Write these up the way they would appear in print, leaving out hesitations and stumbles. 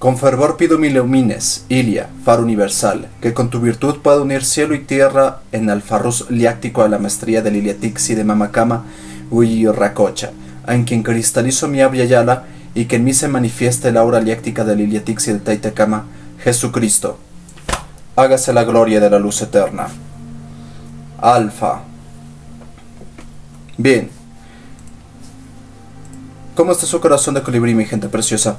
Con fervor pido me ilumines, Ilia, faro universal, que con tu virtud pueda unir cielo y tierra en alfarruz liáctico a la maestría del Iliatixi de Mamacama, Huyi Racocha, en quien cristalizo mi Yala y que en mí se manifieste el aura liáctica del Iliatixi de Taitacama, Jesucristo. Hágase la gloria de la luz eterna. Alfa. Bien. ¿Cómo está su corazón de colibrí, mi gente preciosa?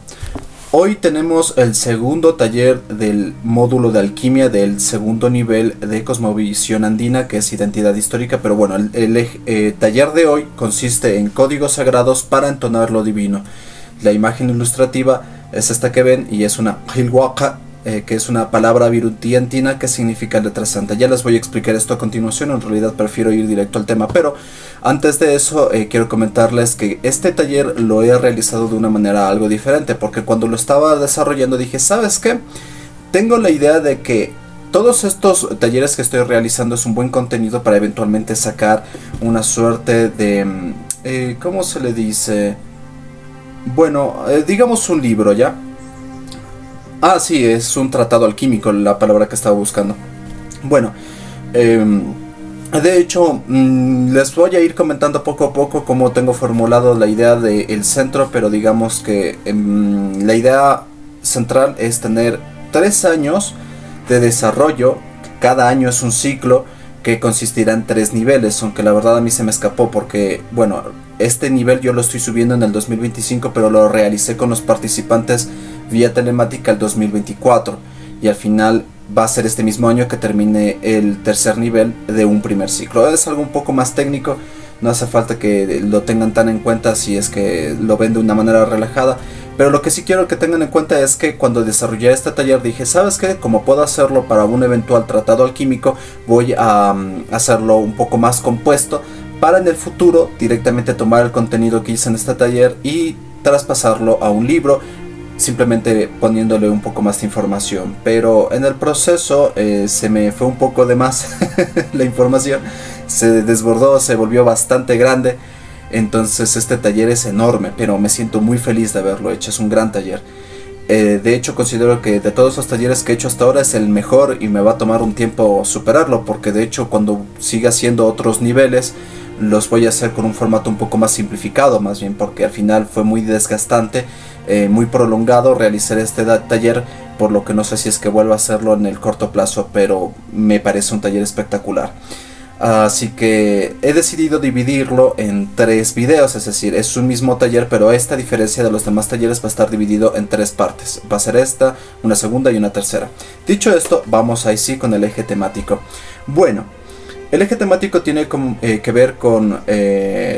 Hoy tenemos el segundo taller del módulo de alquimia del segundo nivel de Cosmovisión Andina, que es identidad histórica, pero bueno, el taller de hoy consiste en códigos sagrados para entonar lo divino. La imagen ilustrativa es esta que ven y es una Hilwaka, que es una palabra virutí andina que significa letra santa. Ya les voy a explicar esto a continuación, en realidad prefiero ir directo al tema, pero antes de eso quiero comentarles que este taller lo he realizado de una manera algo diferente, porque cuando lo estaba desarrollando dije, ¿sabes qué? Tengo la idea de que todos estos talleres que estoy realizando es un buen contenido para eventualmente sacar una suerte de... ¿cómo se le dice? Bueno, digamos un libro, ¿ya? Ah, sí, es un tratado alquímico, la palabra que estaba buscando. Bueno, de hecho, les voy a ir comentando poco a poco cómo tengo formulado la idea del centro, pero digamos que la idea central es tener 3 años de desarrollo. Cada año es un ciclo que consistirá en 3 niveles, aunque la verdad a mí se me escapó porque, bueno, este nivel yo lo estoy subiendo en el 2025, pero lo realicé con los participantes vía telemática el 2024 y al final va a ser este mismo año que termine el tercer nivel de un primer ciclo. Es algo un poco más técnico, no hace falta que lo tengan tan en cuenta si es que lo ven de una manera relajada, pero lo que sí quiero que tengan en cuenta es que cuando desarrollé este taller dije, ¿sabes qué? Como puedo hacerlo para un eventual tratado alquímico, voy a hacerlo un poco más compuesto para en el futuro directamente tomar el contenido que hice en este taller y traspasarlo a un libro, simplemente poniéndole un poco más de información. Pero en el proceso se me fue un poco de más la información, se desbordó, se volvió bastante grande. Entonces este taller es enorme, pero me siento muy feliz de haberlo hecho, es un gran taller. De hecho considero que de todos los talleres que he hecho hasta ahora es el mejor y me va a tomar un tiempo superarlo, porque de hecho cuando siga haciendo otros niveles los voy a hacer con un formato un poco más simplificado, más bien porque al final fue muy desgastante, muy prolongado realizar este taller, por lo que no sé si es que vuelvo a hacerlo en el corto plazo, pero me parece un taller espectacular. Así que he decidido dividirlo en 3 videos, es decir, es un mismo taller, pero esta, a diferencia de los demás talleres, va a estar dividido en 3 partes. Va a ser esta, una segunda y una tercera. Dicho esto, vamos ahí sí con el eje temático. Bueno, el eje temático tiene que ver con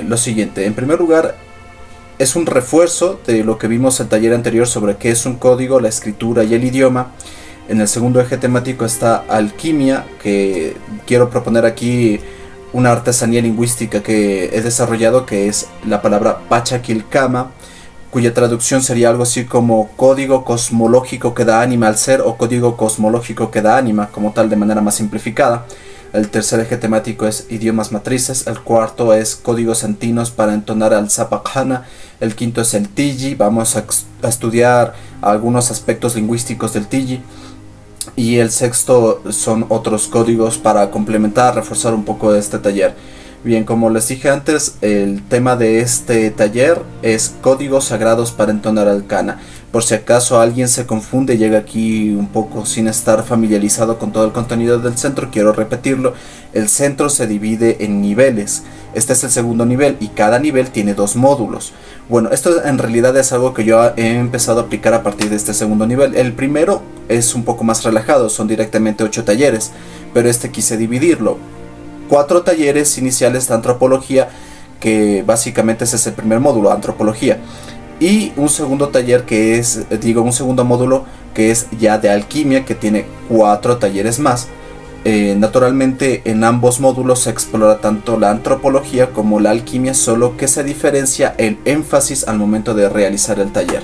lo siguiente. En primer lugar, es un refuerzo de lo que vimos en el taller anterior sobre qué es un código, la escritura y el idioma. En el segundo eje temático está alquimia, que quiero proponer aquí una artesanía lingüística que he desarrollado, que es la palabra Pachakilkama, cuya traducción sería algo así como código cosmológico que da ánima al ser, o código cosmológico que da ánima, como tal, de manera más simplificada. El tercer eje temático es idiomas matrices, el cuarto es códigos antinos para entonar al Sapakhana, el quinto es el Tiji, vamos a estudiar algunos aspectos lingüísticos del Tiji, y el sexto son otros códigos para complementar, reforzar un poco de este taller. Bien, como les dije antes, el tema de este taller es códigos sagrados para entonar al Kana. Por si acaso alguien se confunde y llega aquí un poco sin estar familiarizado con todo el contenido del centro, quiero repetirlo. El centro se divide en niveles. Este es el segundo nivel y cada nivel tiene 2 módulos. Bueno, esto en realidad es algo que yo he empezado a aplicar a partir de este segundo nivel. El primero es un poco más relajado, son directamente 8 talleres, pero este quise dividirlo. 4 talleres iniciales de antropología, que básicamente ese es el primer módulo, antropología. Y un segundo taller que es, un segundo módulo que es ya de alquimia, que tiene 4 talleres más. Naturalmente en ambos módulos se explora tanto la antropología como la alquimia, solo que se diferencia el énfasis al momento de realizar el taller.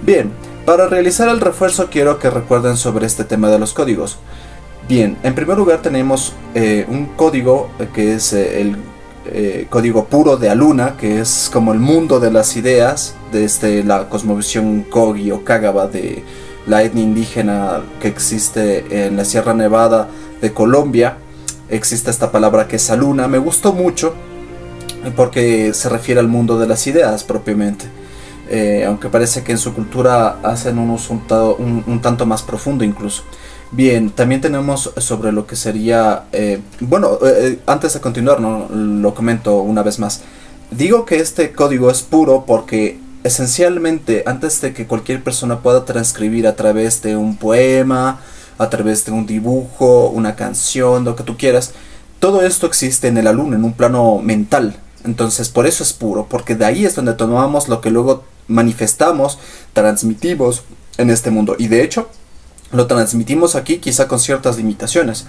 Bien, para realizar el refuerzo quiero que recuerden sobre este tema de los códigos. Bien, en primer lugar tenemos un código que es el código puro de Aluna, que es como el mundo de las ideas, desde la cosmovisión Kogi o Kagaba de la etnia indígena que existe en la Sierra Nevada de Colombia. Existe esta palabra que es Aluna. Me gustó mucho porque se refiere al mundo de las ideas propiamente. Aunque parece que en su cultura hacen un uso un tanto más profundo incluso. Bien, también tenemos sobre lo que sería... antes de continuar, ¿no? Lo comento una vez más. Digo que este código es puro porque esencialmente antes de que cualquier persona pueda transcribir a través de un poema, a través de un dibujo, una canción, lo que tú quieras, todo esto existe en el Aluna, en un plano mental. Entonces por eso es puro, porque de ahí es donde tomamos lo que luego manifestamos, transmitimos en este mundo. Y de hecho lo transmitimos aquí quizá con ciertas limitaciones.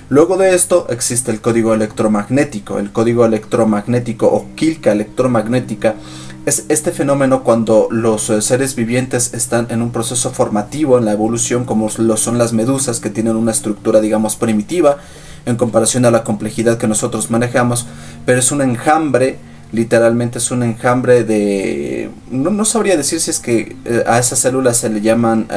Luego de esto existe el código electromagnético. El código electromagnético o quilca electromagnética es este fenómeno cuando los seres vivientes están en un proceso formativo en la evolución, como lo son las medusas, que tienen una estructura, digamos, primitiva en comparación a la complejidad que nosotros manejamos, pero es un enjambre, literalmente es un enjambre de... No sabría decir si es que a esas células se le llaman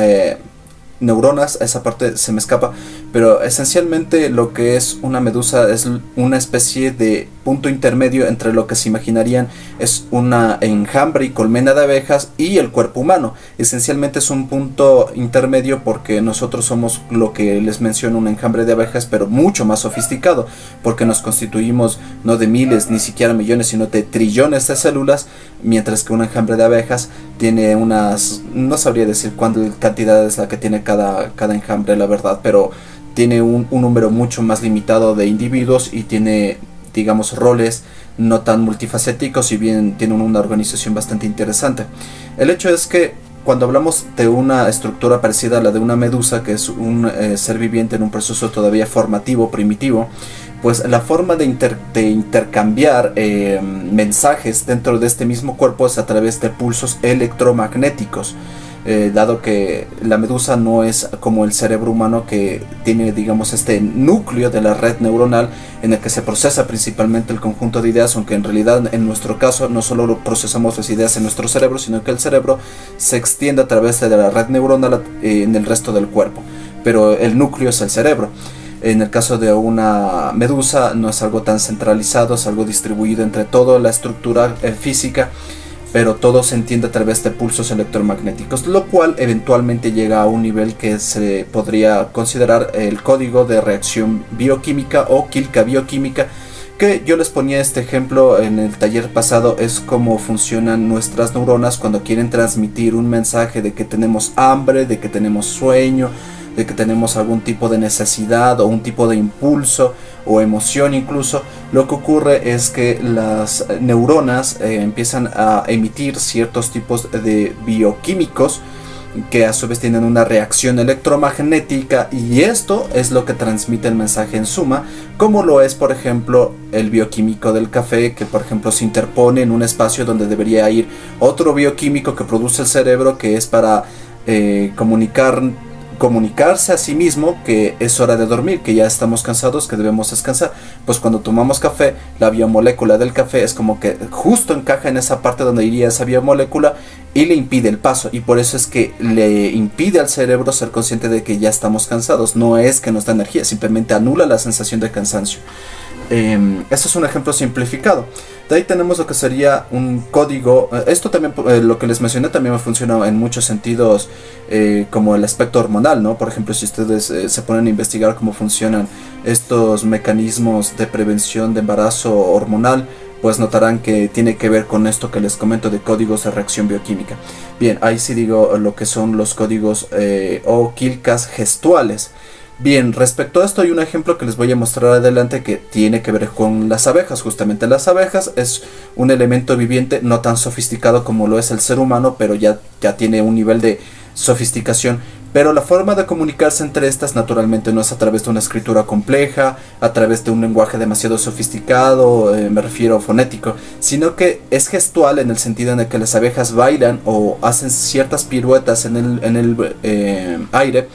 neuronas, esa parte se me escapa, pero esencialmente lo que es una medusa es una especie de punto intermedio entre lo que se imaginarían es una enjambre y colmena de abejas y el cuerpo humano. Esencialmente es un punto intermedio porque nosotros somos lo que les menciono, un enjambre de abejas, pero mucho más sofisticado, porque nos constituimos no de miles ni siquiera millones, sino de trillones de células, mientras que un enjambre de abejas tiene unas, no sabría decir cuánta cantidad es la que tiene cada enjambre, la verdad, pero tiene un número mucho más limitado de individuos y tiene, digamos, roles no tan multifacéticos, si bien tiene una organización bastante interesante. El hecho es que cuando hablamos de una estructura parecida a la de una medusa, que es un ser viviente en un proceso todavía formativo, primitivo, pues la forma de intercambiar mensajes dentro de este mismo cuerpo es a través de pulsos electromagnéticos. Dado que la medusa no es como el cerebro humano, que tiene, digamos, este núcleo de la red neuronal en el que se procesa principalmente el conjunto de ideas, aunque en realidad en nuestro caso no solo procesamos las ideas en nuestro cerebro, sino que el cerebro se extiende a través de la red neuronal en el resto del cuerpo, pero el núcleo es el cerebro. En el caso de una medusa no es algo tan centralizado, es algo distribuido entre toda la estructura física, pero todo se entiende a través de pulsos electromagnéticos, lo cual eventualmente llega a un nivel que se podría considerar el código de reacción bioquímica o quilca bioquímica, que yo les ponía este ejemplo en el taller pasado. Es cómo funcionan nuestras neuronas cuando quieren transmitir un mensaje de que tenemos hambre, de que tenemos sueño, de que tenemos algún tipo de necesidad o un tipo de impulso o emoción incluso. Lo que ocurre es que las neuronas empiezan a emitir ciertos tipos de bioquímicos que a su vez tienen una reacción electromagnética, y esto es lo que transmite el mensaje en suma, como lo es por ejemplo el bioquímico del café, que por ejemplo se interpone en un espacio donde debería ir otro bioquímico que produce el cerebro, que es para comunicarse a sí mismo que es hora de dormir, que ya estamos cansados, que debemos descansar. Pues cuando tomamos café, la biomolécula del café es como que justo encaja en esa parte donde iría esa biomolécula y le impide el paso, y por eso es que le impide al cerebro ser consciente de que ya estamos cansados. No es que nos da energía, simplemente anula la sensación de cansancio. Este es un ejemplo simplificado. De ahí tenemos lo que sería un código. Esto también, lo que les mencioné, también me funciona en muchos sentidos, como el aspecto hormonal, ¿no? Por ejemplo, si ustedes se ponen a investigar cómo funcionan estos mecanismos de prevención de embarazo hormonal, pues notarán que tiene que ver con esto que les comento de códigos de reacción bioquímica. Bien, ahí sí digo lo que son los códigos o quilcas gestuales. Bien, respecto a esto hay un ejemplo que les voy a mostrar adelante que tiene que ver con las abejas. Justamente las abejas es un elemento viviente no tan sofisticado como lo es el ser humano, pero ya tiene un nivel de sofisticación. Pero la forma de comunicarse entre estas naturalmente no es a través de una escritura compleja, a través de un lenguaje demasiado sofisticado, me refiero fonético, sino que es gestual, en el sentido en el que las abejas bailan o hacen ciertas piruetas en el aire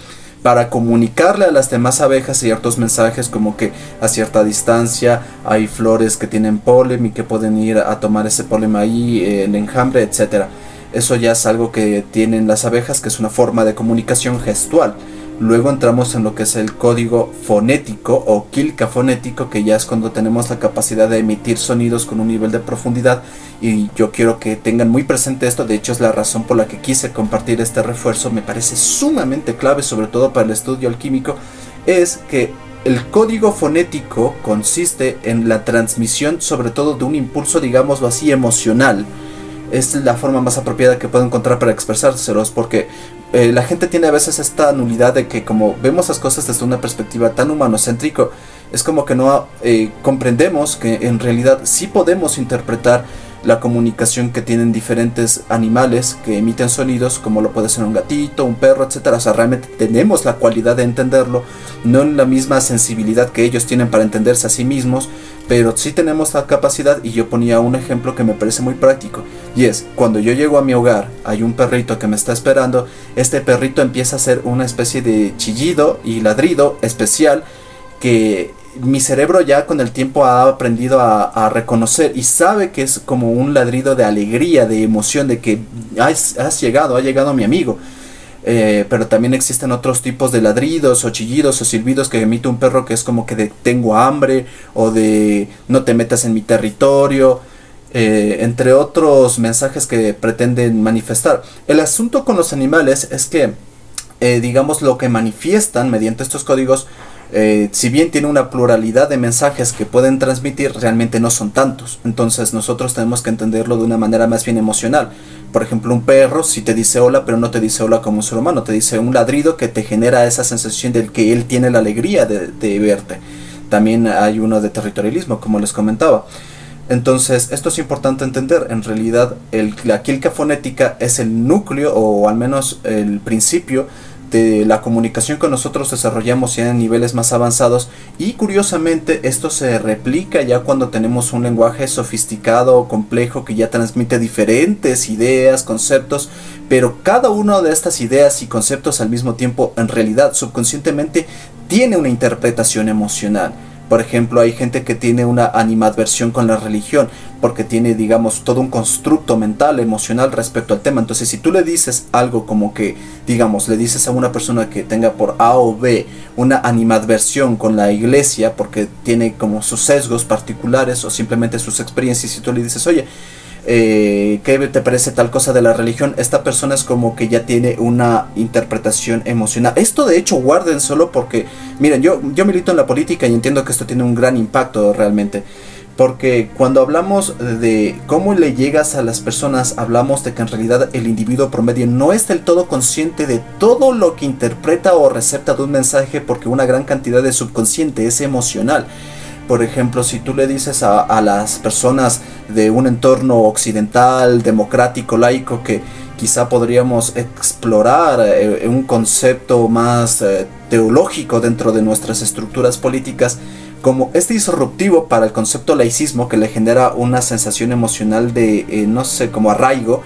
para comunicarle a las demás abejas ciertos mensajes, como que a cierta distancia hay flores que tienen polen y que pueden ir a tomar ese polen ahí, el enjambre, etcétera. Eso ya es algo que tienen las abejas, que es una forma de comunicación gestual. Luego entramos en lo que es el código fonético o quilca fonético, que ya es cuando tenemos la capacidad de emitir sonidos con un nivel de profundidad, y yo quiero que tengan muy presente esto. De hecho es la razón por la que quise compartir este refuerzo. Me parece sumamente clave, sobre todo para el estudio alquímico, es que el código fonético consiste en la transmisión sobre todo de un impulso, digámoslo así, emocional. Es la forma más apropiada que puedo encontrar para expresárselos, porque la gente tiene a veces esta nulidad de que, como vemos las cosas desde una perspectiva tan humanocéntrico, es como que no comprendemos que en realidad sí podemos interpretar la comunicación que tienen diferentes animales que emiten sonidos, como lo puede ser un gatito, un perro, etcétera. O sea, realmente tenemos la cualidad de entenderlo, no en la misma sensibilidad que ellos tienen para entenderse a sí mismos, pero sí tenemos la capacidad. Y yo ponía un ejemplo que me parece muy práctico, y es, cuando yo llego a mi hogar, hay un perrito que me está esperando. Este perrito empieza a hacer una especie de chillido y ladrido especial que mi cerebro ya con el tiempo ha aprendido a reconocer, y sabe que es como un ladrido de alegría, de emoción, de que ha llegado mi amigo. Pero también existen otros tipos de ladridos o chillidos o silbidos que emite un perro, que es como que de tengo hambre, o de no te metas en mi territorio, entre otros mensajes que pretenden manifestar. El asunto con los animales es que digamos, lo que manifiestan mediante estos códigos, si bien tiene una pluralidad de mensajes que pueden transmitir, realmente no son tantos. Entonces nosotros tenemos que entenderlo de una manera más bien emocional. Por ejemplo, un perro sí te dice hola, pero no te dice hola como un ser humano, te dice un ladrido que te genera esa sensación de que él tiene la alegría de verte. También hay uno de territorialismo, como les comentaba. Entonces esto es importante entender. En realidad la quilca fonética es el núcleo, o al menos el principio de la comunicación que nosotros desarrollamos ya en niveles más avanzados, y curiosamente esto se replica ya cuando tenemos un lenguaje sofisticado o complejo que ya transmite diferentes ideas, conceptos, pero cada una de estas ideas y conceptos al mismo tiempo en realidad subconscientemente tiene una interpretación emocional. Por ejemplo, hay gente que tiene una animadversión con la religión porque tiene, digamos, todo un constructo mental, emocional respecto al tema. Entonces, si tú le dices algo como que, digamos, le dices a una persona que tenga por A o B una animadversión con la iglesia porque tiene como sus sesgos particulares o simplemente sus experiencias, y tú le dices, oye, ¿qué te parece tal cosa de la religión? Esta persona es como que ya tiene una interpretación emocional. Esto de hecho guarden solo porque, miren, yo milito en la política y entiendo que esto tiene un gran impacto realmente. Porque cuando hablamos de cómo le llegas a las personas, hablamos de que en realidad el individuo promedio no es del todo consciente de todo lo que interpreta o recepta de un mensaje, porque una gran cantidad de subconsciente es emocional. Por ejemplo, si tú le dices a las personas de un entorno occidental, democrático, laico, que quizá podríamos explorar un concepto más teológico dentro de nuestras estructuras políticas, como es disruptivo para el concepto laicismo, que le genera una sensación emocional de, no sé, como arraigo,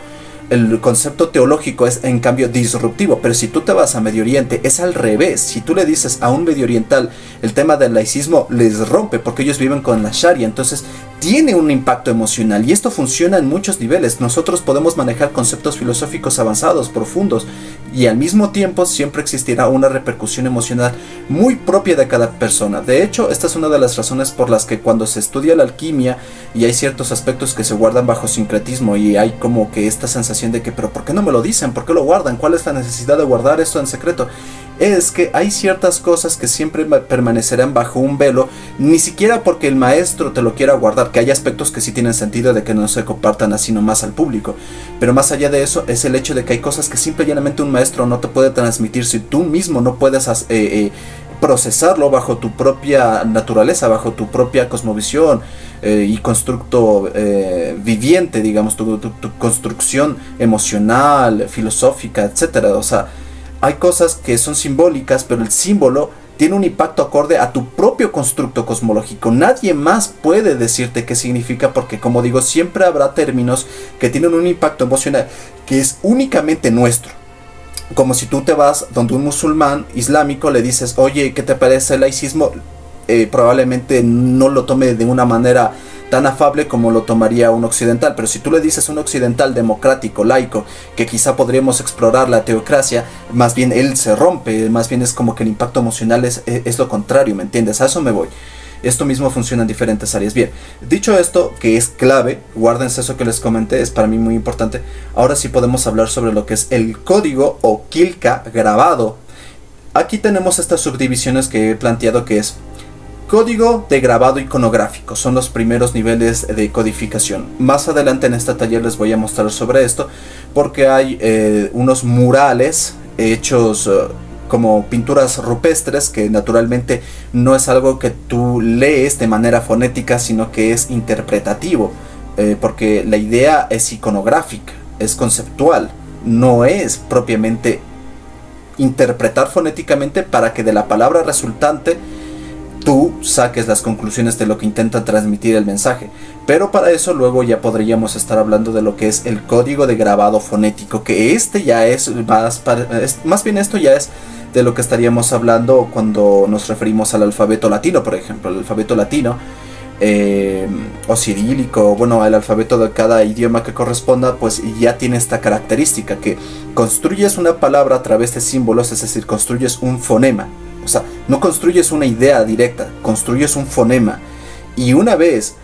el concepto teológico es en cambio disruptivo. Pero si tú te vas a Medio Oriente es al revés. Si tú le dices a un medio oriental el tema del laicismo, les rompe porque ellos viven con la Sharia. Entonces tiene un impacto emocional, y esto funciona en muchos niveles. Nosotros podemos manejar conceptos filosóficos avanzados, profundos, y al mismo tiempo siempre existirá una repercusión emocional muy propia de cada persona. De hecho, esta es una de las razones por las que cuando se estudia la alquimia y hay ciertos aspectos que se guardan bajo sincretismo, y hay como que esta sensación de que, pero ¿por qué no me lo dicen? ¿Por qué lo guardan? ¿Cuál es la necesidad de guardar esto en secreto? Es que hay ciertas cosas que siempre permanecerán bajo un velo, ni siquiera porque el maestro te lo quiera guardar, que hay aspectos que sí tienen sentido de que no se compartan así nomás al público, pero más allá de eso es el hecho de que hay cosas que simple y llanamente un maestro no te puede transmitir si tú mismo no puedes procesarlo bajo tu propia naturaleza, bajo tu propia cosmovisión y constructo viviente, digamos, tu construcción emocional, filosófica, etcétera. O sea, hay cosas que son simbólicas, pero el símbolo tiene un impacto acorde a tu propio constructo cosmológico. Nadie más puede decirte qué significa, porque, como digo, siempre habrá términos que tienen un impacto emocional que es únicamente nuestro. como si tú te vas donde un musulmán islámico le dices, oye, ¿qué te parece el laicismo? Probablemente no lo tome de una manera tan afable como lo tomaría un occidental, pero si tú le dices a un occidental democrático, laico, que quizá podríamos explorar la teocracia, más bien él se rompe, más bien es como que el impacto emocional es lo contrario, ¿me entiendes? A eso me voy. Esto mismo funciona en diferentes áreas. Bien, dicho esto, que es clave, guárdense eso que les comenté, es para mí muy importante. Ahora sí podemos hablar sobre lo que es el código o quilca grabado. Aquí tenemos estas subdivisiones que he planteado, que es código de grabado iconográfico. Son los primeros niveles de codificación. Más adelante en este taller les voy a mostrar sobre esto, porque hay unos murales hechos como pinturas rupestres, que naturalmente no es algo que tú lees de manera fonética, sino que es interpretativo, porque la idea es iconográfica, es conceptual, no es propiamente interpretar fonéticamente para que de la palabra resultante tú saques las conclusiones de lo que intenta transmitir el mensaje. Pero para eso luego ya podríamos estar hablando de lo que es el código de grabado fonético, que este ya es más bien esto ya es de lo que estaríamos hablando cuando nos referimos al alfabeto latino, por ejemplo. El alfabeto latino o cirílico, bueno, el alfabeto de cada idioma que corresponda, pues ya tiene esta característica, que construyes una palabra a través de símbolos, es decir, construyes un fonema. O sea, no construyes una idea directa, construyes un fonema. Y una vez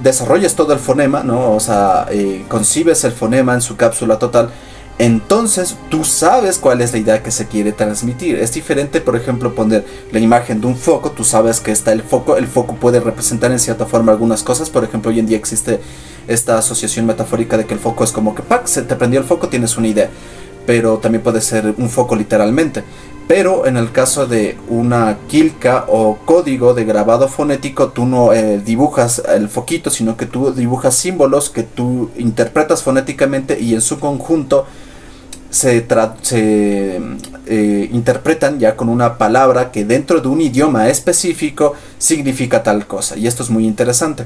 desarrollas todo el fonema, ¿no? O sea, concibes el fonema en su cápsula total, entonces tú sabes cuál es la idea que se quiere transmitir. Es diferente, por ejemplo, poner la imagen de un foco. Tú sabes que está el foco puede representar en cierta forma algunas cosas. Por ejemplo, hoy en día existe esta asociación metafórica de que el foco es como que ¡pac! Se te prendió el foco, tienes una idea. Pero también puede ser un foco literalmente. Pero en el caso de una quilca o código de grabado fonético, tú no dibujas el foquito, sino que tú dibujas símbolos que tú interpretas fonéticamente, y en su conjunto se interpretan ya con una palabra que dentro de un idioma específico significa tal cosa. Y esto es muy interesante.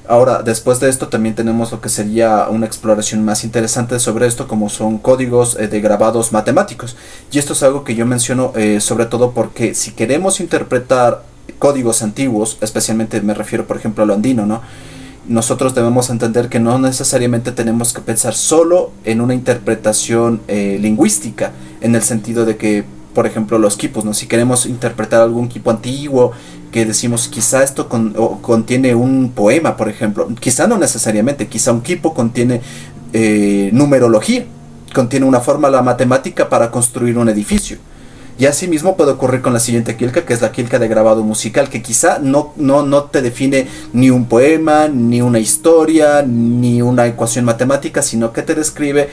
Ahora, después de esto también tenemos lo que sería una exploración más interesante sobre esto, como son códigos de grabados matemáticos. Y esto es algo que yo menciono sobre todo porque si queremos interpretar códigos antiguos, especialmente me refiero por ejemplo a lo andino, ¿no? Nosotros debemos entender que no necesariamente tenemos que pensar solo en una interpretación lingüística, en el sentido de que, por ejemplo, los quipos, ¿no? Si queremos interpretar algún quipo antiguo, que decimos quizá esto contiene un poema, por ejemplo, quizá no necesariamente, quizá un quipo contiene numerología, contiene una fórmula matemática para construir un edificio. Y así mismo puede ocurrir con la siguiente quilca, que es la quilca de grabado musical, que quizá no te define ni un poema, ni una historia, ni una ecuación matemática, sino que te describe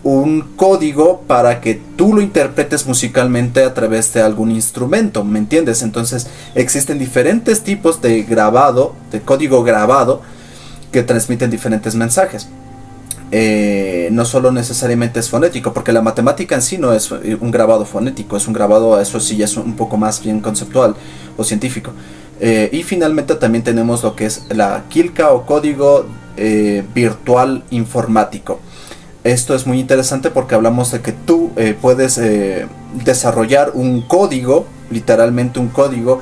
un código para que tú lo interpretes musicalmente a través de algún instrumento, ¿me entiendes? Entonces existen diferentes tipos de grabado, de código grabado, que transmiten diferentes mensajes. No solo necesariamente es fonético, porque la matemática en sí no es un grabado fonético, es un grabado, eso sí ya es un poco más bien conceptual o científico. Y finalmente también tenemos lo que es la quilca o código virtual informático. Esto es muy interesante porque hablamos de que tú puedes desarrollar un código, literalmente un código,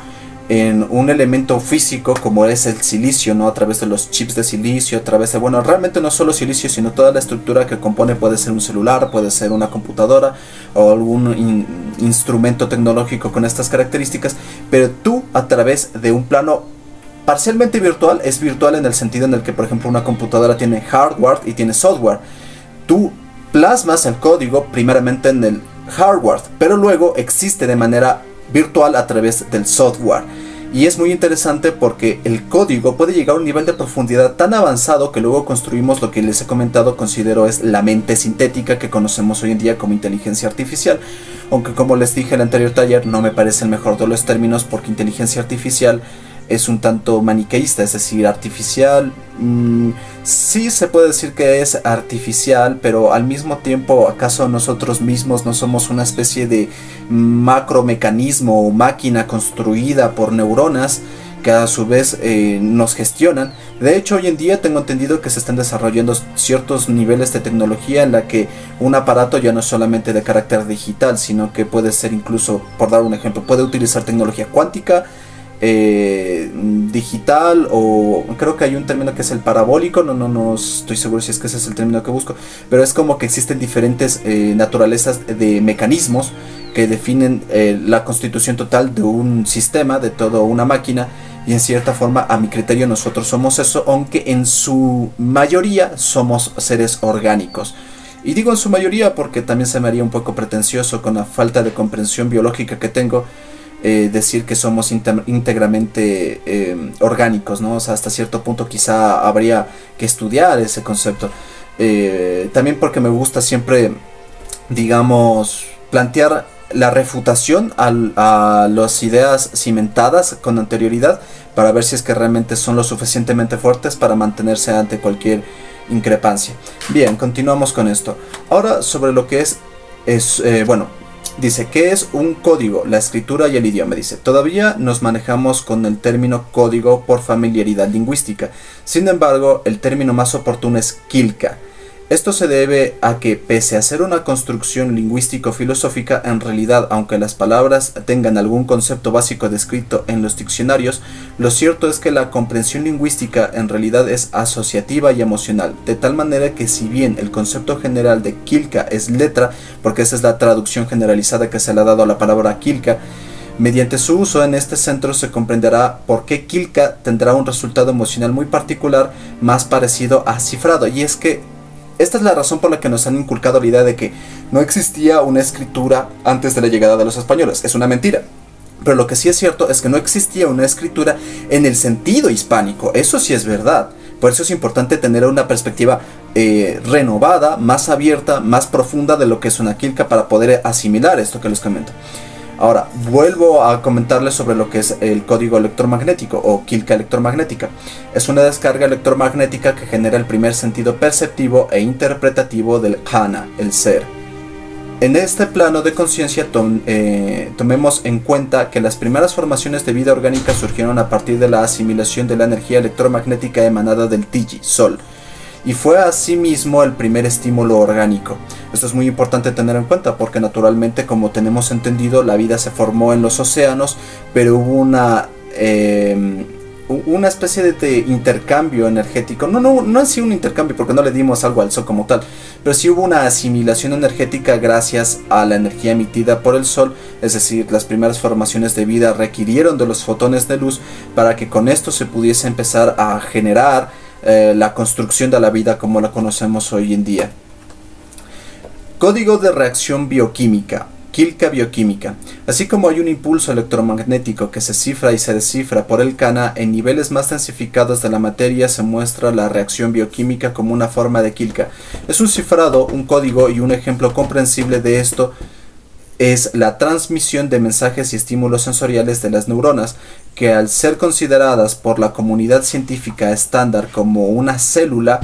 en un elemento físico como es el silicio, ¿no? A través de los chips de silicio, a través de, bueno, realmente no solo silicio, sino toda la estructura que compone, puede ser un celular, puede ser una computadora o algún instrumento tecnológico con estas características, pero tú a través de un plano parcialmente virtual, es virtual en el sentido en el que, por ejemplo, una computadora tiene hardware y tiene software. Tú plasmas el código primeramente en el hardware, pero luego existe de manera virtual a través del software. Y es muy interesante porque el código puede llegar a un nivel de profundidad tan avanzado que luego construimos lo que les he comentado, considero es la mente sintética que conocemos hoy en día como inteligencia artificial. Aunque, como les dije en el anterior taller, no me parece el mejor de los términos, porque inteligencia artificial es un tanto maniqueísta, es decir, artificial. Sí se puede decir que es artificial, pero al mismo tiempo, ¿acaso nosotros mismos no somos una especie de macromecanismo o máquina construida por neuronas que a su vez nos gestionan. De hecho, hoy en día tengo entendido que se están desarrollando ciertos niveles de tecnología en la que un aparato ya no es solamente de carácter digital, sino que puede ser incluso, por dar un ejemplo, puede utilizar tecnología cuántica, digital, o creo que hay un término que es el parabólico, no estoy seguro si es que ese es el término que busco, pero es como que existen diferentes naturalezas de mecanismos que definen la constitución total de un sistema, de toda una máquina, y en cierta forma, a mi criterio, nosotros somos eso, aunque en su mayoría somos seres orgánicos. Y digo en su mayoría porque también se me haría un poco pretencioso, con la falta de comprensión biológica que tengo, decir que somos íntegramente orgánicos, ¿no? O sea, hasta cierto punto quizá habría que estudiar ese concepto. También porque me gusta siempre, digamos, plantear la refutación a las ideas cimentadas con anterioridad, para ver si es que realmente son lo suficientemente fuertes para mantenerse ante cualquier increpancia. Bien, continuamos con esto. Ahora sobre lo que bueno, dice, ¿qué es un código? La escritura y el idioma. Dice, todavía nos manejamos con el término código por familiaridad lingüística. Sin embargo, el término más oportuno es Kilka. Esto se debe a que, pese a ser una construcción lingüístico-filosófica, en realidad, aunque las palabras tengan algún concepto básico descrito en los diccionarios, lo cierto es que la comprensión lingüística en realidad es asociativa y emocional, de tal manera que si bien el concepto general de Kilka es letra, porque esa es la traducción generalizada que se le ha dado a la palabra Kilka, mediante su uso en este centro se comprenderá por qué Kilka tendrá un resultado emocional muy particular, más parecido a cifrado, y es que esta es la razón por la que nos han inculcado la idea de que no existía una escritura antes de la llegada de los españoles. Es una mentira. Pero lo que sí es cierto es que no existía una escritura en el sentido hispánico. Eso sí es verdad. Por eso es importante tener una perspectiva renovada, más abierta, más profunda de lo que es una Kilka, para poder asimilar esto que les comento. Ahora, vuelvo a comentarles sobre lo que es el código electromagnético o Kilka electromagnética. Es una descarga electromagnética que genera el primer sentido perceptivo e interpretativo del jhana, el ser. En este plano de conciencia tomemos en cuenta que las primeras formaciones de vida orgánica surgieron a partir de la asimilación de la energía electromagnética emanada del Tiji, Sol, y fue asimismo el primer estímulo orgánico. Esto es muy importante tener en cuenta porque naturalmente, como tenemos entendido, la vida se formó en los océanos, pero hubo una especie de intercambio energético. No es un intercambio porque no le dimos algo al Sol como tal, pero sí hubo una asimilación energética gracias a la energía emitida por el Sol. Es decir, las primeras formaciones de vida requirieron de los fotones de luz para que con esto se pudiese empezar a generar la construcción de la vida como la conocemos hoy en día. Código de reacción bioquímica, Kilka bioquímica. Así como hay un impulso electromagnético que se cifra y se descifra por el Kana, en niveles más densificados de la materia se muestra la reacción bioquímica como una forma de Kilka. Es un cifrado, un código, y un ejemplo comprensible de esto es la transmisión de mensajes y estímulos sensoriales de las neuronas, que al ser consideradas por la comunidad científica estándar como una célula,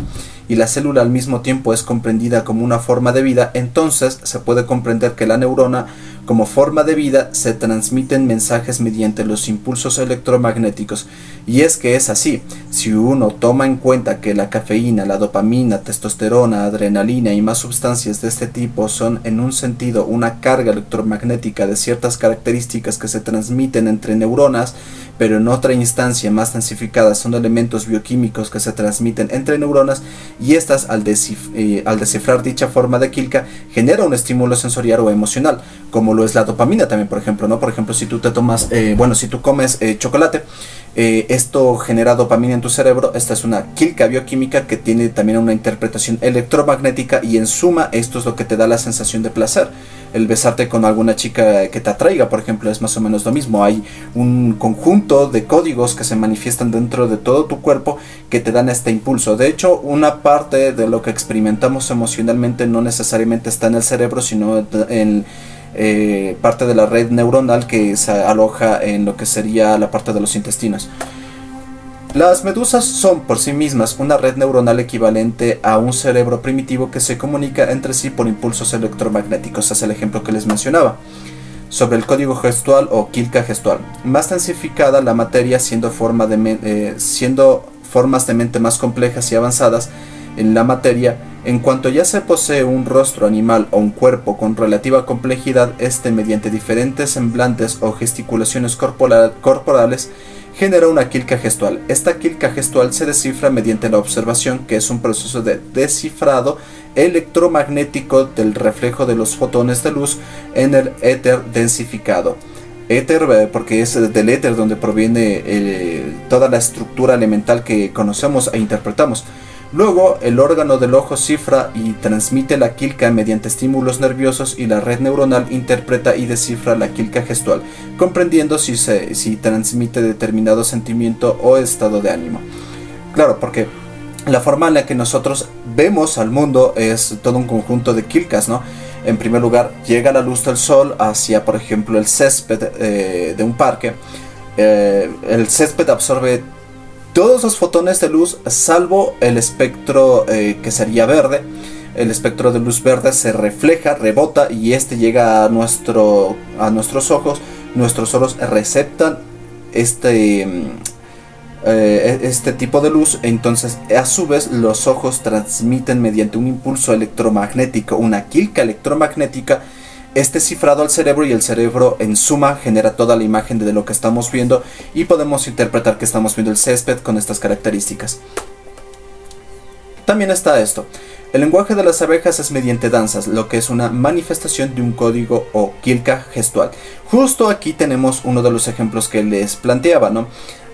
y la célula al mismo tiempo es comprendida como una forma de vida, entonces se puede comprender que la neurona como forma de vida se transmiten mensajes mediante los impulsos electromagnéticos. Y es que es así, si uno toma en cuenta que la cafeína, la dopamina, testosterona, adrenalina y más sustancias de este tipo son en un sentido una carga electromagnética de ciertas características que se transmiten entre neuronas, pero en otra instancia más densificada son elementos bioquímicos que se transmiten entre neuronas, y estas al descifrar dicha forma de Kilka genera un estímulo sensorial o emocional, como lo es la dopamina también, por ejemplo, ¿no? Por ejemplo, si tú te tomas, si tú comes chocolate, esto genera dopamina en tu cerebro. Esta es una Kilka bioquímica que tiene también una interpretación electromagnética, y en suma esto es lo que te da la sensación de placer. El besarte con alguna chica que te atraiga, por ejemplo, es más o menos lo mismo. Hay un conjunto de códigos que se manifiestan dentro de todo tu cuerpo que te dan este impulso. De hecho, una parte de lo que experimentamos emocionalmente no necesariamente está en el cerebro, sino en parte de la red neuronal que se aloja en lo que sería la parte de los intestinos. Las medusas son por sí mismas una red neuronal equivalente a un cerebro primitivo que se comunica entre sí por impulsos electromagnéticos. Es el ejemplo que les mencionaba. sobre el código gestual o quilca gestual. Más densificada la materia, siendo formas de mente más complejas y avanzadas en la materia, en cuanto ya se posee un rostro animal o un cuerpo con relativa complejidad, mediante diferentes semblantes o gesticulaciones corporales, genera una quilca gestual. Esta quilca gestual se descifra mediante la observación, que es un proceso de descifrado electromagnético del reflejo de los fotones de luz en el éter densificado. Éter, porque es del éter donde proviene toda la estructura elemental que conocemos e interpretamos. Luego, el órgano del ojo cifra y transmite la quilca mediante estímulos nerviosos, y la red neuronal interpreta y descifra la quilca gestual, comprendiendo si transmite determinado sentimiento o estado de ánimo. Claro, porque la forma en la que nosotros vemos al mundo es todo un conjunto de quilcas, ¿no? En primer lugar, llega la luz del sol hacia, por ejemplo, el césped de un parque. El césped absorbe todos los fotones de luz, salvo el espectro que sería verde. El espectro de luz verde se refleja, rebota, y llega a nuestros ojos. Nuestros ojos receptan este tipo de luz. Entonces, a su vez, los ojos transmiten mediante un impulso electromagnético, una quilca electromagnética, cifrado al cerebro, y el cerebro en suma genera toda la imagen de lo que estamos viendo, y podemos interpretar que estamos viendo el césped con estas características. También está esto. El lenguaje de las abejas es mediante danzas, lo que es una manifestación de un código o quilca gestual. Justo aquí tenemos uno de los ejemplos que les planteaba, ¿no?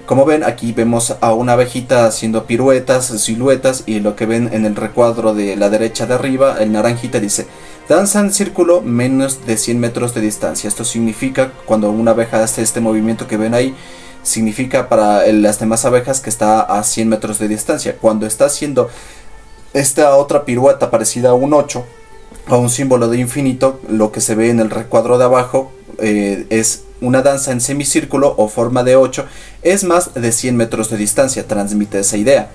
Como ven, aquí vemos a una abejita haciendo piruetas, siluetas, y lo que ven en el recuadro de la derecha de arriba, el naranjita, dice: danza en círculo menos de 100 metros de distancia. Esto significa, cuando una abeja hace este movimiento que ven ahí, significa para las demás abejas que está a 100 metros de distancia. Cuando está haciendo esta otra pirueta parecida a un 8, a un símbolo de infinito, lo que se ve en el recuadro de abajo es una danza en semicírculo o forma de 8, es más de 100 metros de distancia, transmite esa idea.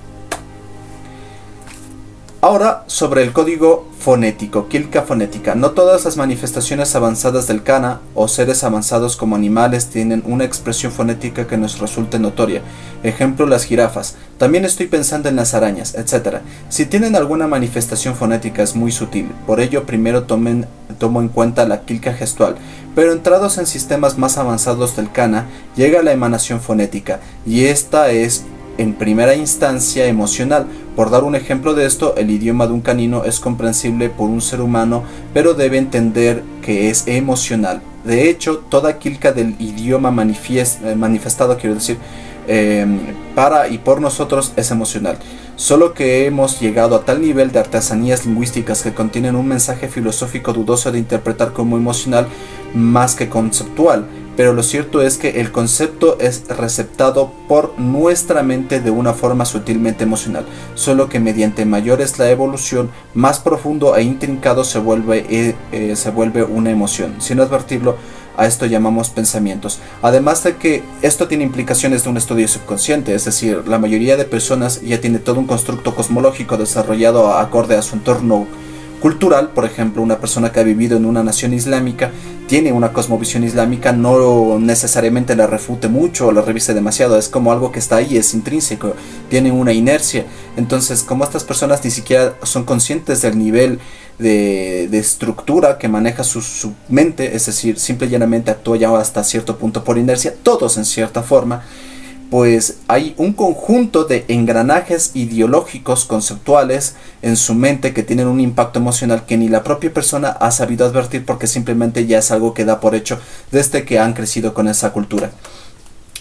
Ahora, sobre el código fonético, quilca fonética. No todas las manifestaciones avanzadas del kana o seres avanzados como animales tienen una expresión fonética que nos resulte notoria. Ejemplo, las jirafas. También estoy pensando en las arañas, etc. Si tienen alguna manifestación fonética es muy sutil, por ello primero tomo en cuenta la quilca gestual, pero entrados en sistemas más avanzados del kana, llega la emanación fonética, y esta es en primera instancia emocional. Por dar un ejemplo de esto, el idioma de un canino es comprensible por un ser humano, pero debe entender que es emocional. De hecho, toda quilca del idioma manifestado, quiero decir, para y por nosotros es emocional. Solo que hemos llegado a tal nivel de artesanías lingüísticas que contienen un mensaje filosófico dudoso de interpretar como emocional más que conceptual. Pero lo cierto es que el concepto es receptado por nuestra mente de una forma sutilmente emocional, solo que mediante mayor es la evolución, más profundo e intrincado se vuelve una emoción. Sin advertirlo, a esto llamamos pensamientos. Además de que esto tiene implicaciones de un estudio subconsciente, es decir, la mayoría de personas ya tiene todo un constructo cosmológico desarrollado acorde a su entorno cultural. Por ejemplo, una persona que ha vivido en una nación islámica tiene una cosmovisión islámica, no necesariamente la refute mucho o la revise demasiado, es como algo que está ahí, es intrínseco, tiene una inercia. Entonces, como estas personas ni siquiera son conscientes del nivel de estructura que maneja su mente, es decir, simple y llanamente actúa ya hasta cierto punto por inercia, todos en cierta forma, pues hay un conjunto de engranajes ideológicos, conceptuales en su mente que tienen un impacto emocional que ni la propia persona ha sabido advertir, porque simplemente ya es algo que da por hecho desde que han crecido con esa cultura.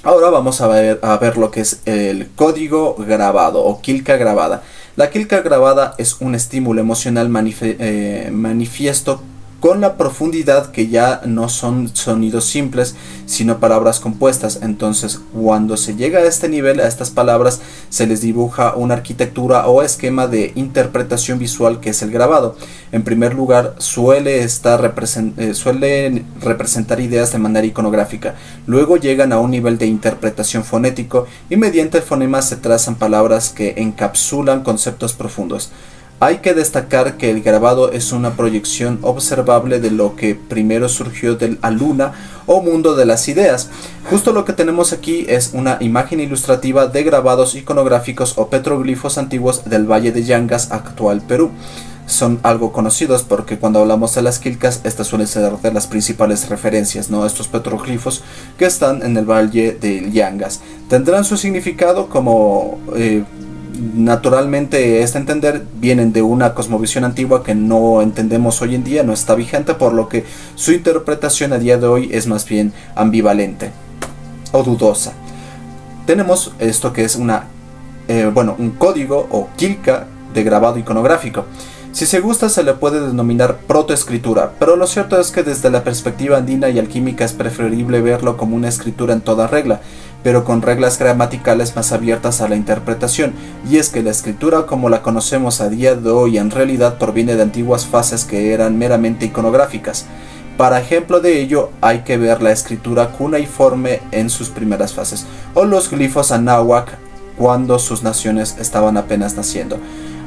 Ahora vamos a ver lo que es el código grabado o quilca grabada. La quilca grabada es un estímulo emocional manifiesto con la profundidad que ya no son sonidos simples, sino palabras compuestas. Entonces, cuando se llega a este nivel, a estas palabras, se les dibuja una arquitectura o esquema de interpretación visual, que es el grabado. En primer lugar, suele representar ideas de manera iconográfica. Luego llegan a un nivel de interpretación fonético, y mediante el fonema se trazan palabras que encapsulan conceptos profundos. Hay que destacar que el grabado es una proyección observable de lo que primero surgió del Aluna o mundo de las ideas. Justo lo que tenemos aquí es una imagen ilustrativa de grabados iconográficos o petroglifos antiguos del Valle de Yangas, actual Perú. Son algo conocidos porque cuando hablamos de las quilcas, estas suelen ser de las principales referencias, ¿no? Estos petroglifos que están en el Valle de Yangas. Tendrán su significado como... naturalmente es de entender, vienen de una cosmovisión antigua que no entendemos hoy en día, no está vigente, por lo que su interpretación a día de hoy es más bien ambivalente o dudosa. Tenemos esto que es un código o quilca de grabado iconográfico. Si se gusta, se le puede denominar protoescritura, pero lo cierto es que desde la perspectiva andina y alquímica es preferible verlo como una escritura en toda regla, pero con reglas gramaticales más abiertas a la interpretación, y es que la escritura como la conocemos a día de hoy en realidad proviene de antiguas fases que eran meramente iconográficas. Para ejemplo de ello, hay que ver la escritura cuneiforme en sus primeras fases, o los glifos anáhuac cuando sus naciones estaban apenas naciendo.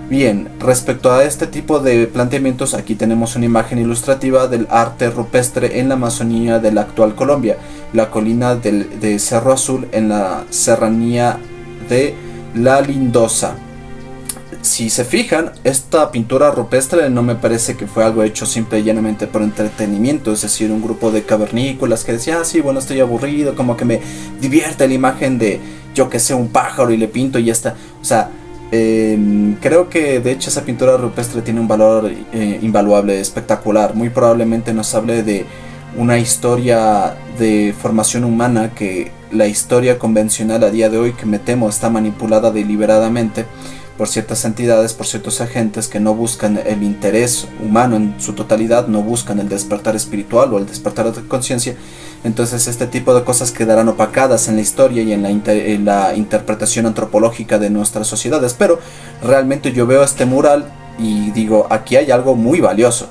Bien, respecto a este tipo de planteamientos, aquí tenemos una imagen ilustrativa del arte rupestre en la Amazonía de la actual Colombia, la colina de Cerro Azul en la serranía de La Lindosa. Si se fijan, esta pintura rupestre no me parece que fue algo hecho simple y llanamente por entretenimiento, es decir, un grupo de cavernícolas que decía, sí, bueno, estoy aburrido, como que me divierte la imagen de, yo que sé, un pájaro y le pinto y ya está. O sea, creo que de hecho esa pintura rupestre tiene un valor invaluable, espectacular. Muy probablemente nos hable de una historia de formación humana, que la historia convencional a día de hoy, que me temo está manipulada deliberadamente por ciertas entidades, por ciertos agentes que no buscan el interés humano en su totalidad, no buscan el despertar espiritual o el despertar de conciencia. Entonces este tipo de cosas quedarán opacadas en la historia y en la interpretación antropológica de nuestras sociedades. Pero realmente yo veo este mural y digo, aquí hay algo muy valioso.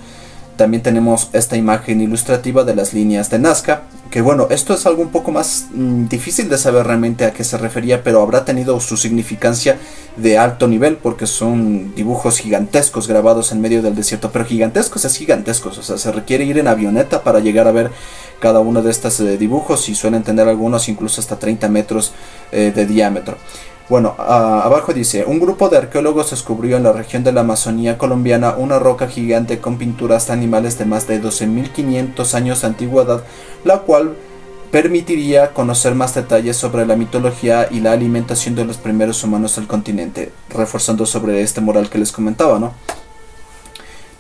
También tenemos esta imagen ilustrativa de las líneas de Nazca, que bueno, esto es algo un poco más difícil de saber realmente a qué se refería, pero habrá tenido su significancia de alto nivel, porque son dibujos gigantescos grabados en medio del desierto, pero gigantescos es gigantescos, o sea, se requiere ir en avioneta para llegar a ver cada uno de estos dibujos, y suelen tener algunos incluso hasta 30 metros de diámetro. Bueno, abajo dice, un grupo de arqueólogos descubrió en la región de la Amazonía colombiana una roca gigante con pinturas de animales de más de 12.500 años de antigüedad, la cual permitiría conocer más detalles sobre la mitología y la alimentación de los primeros humanos del continente, reforzando sobre este mural que les comentaba, ¿no?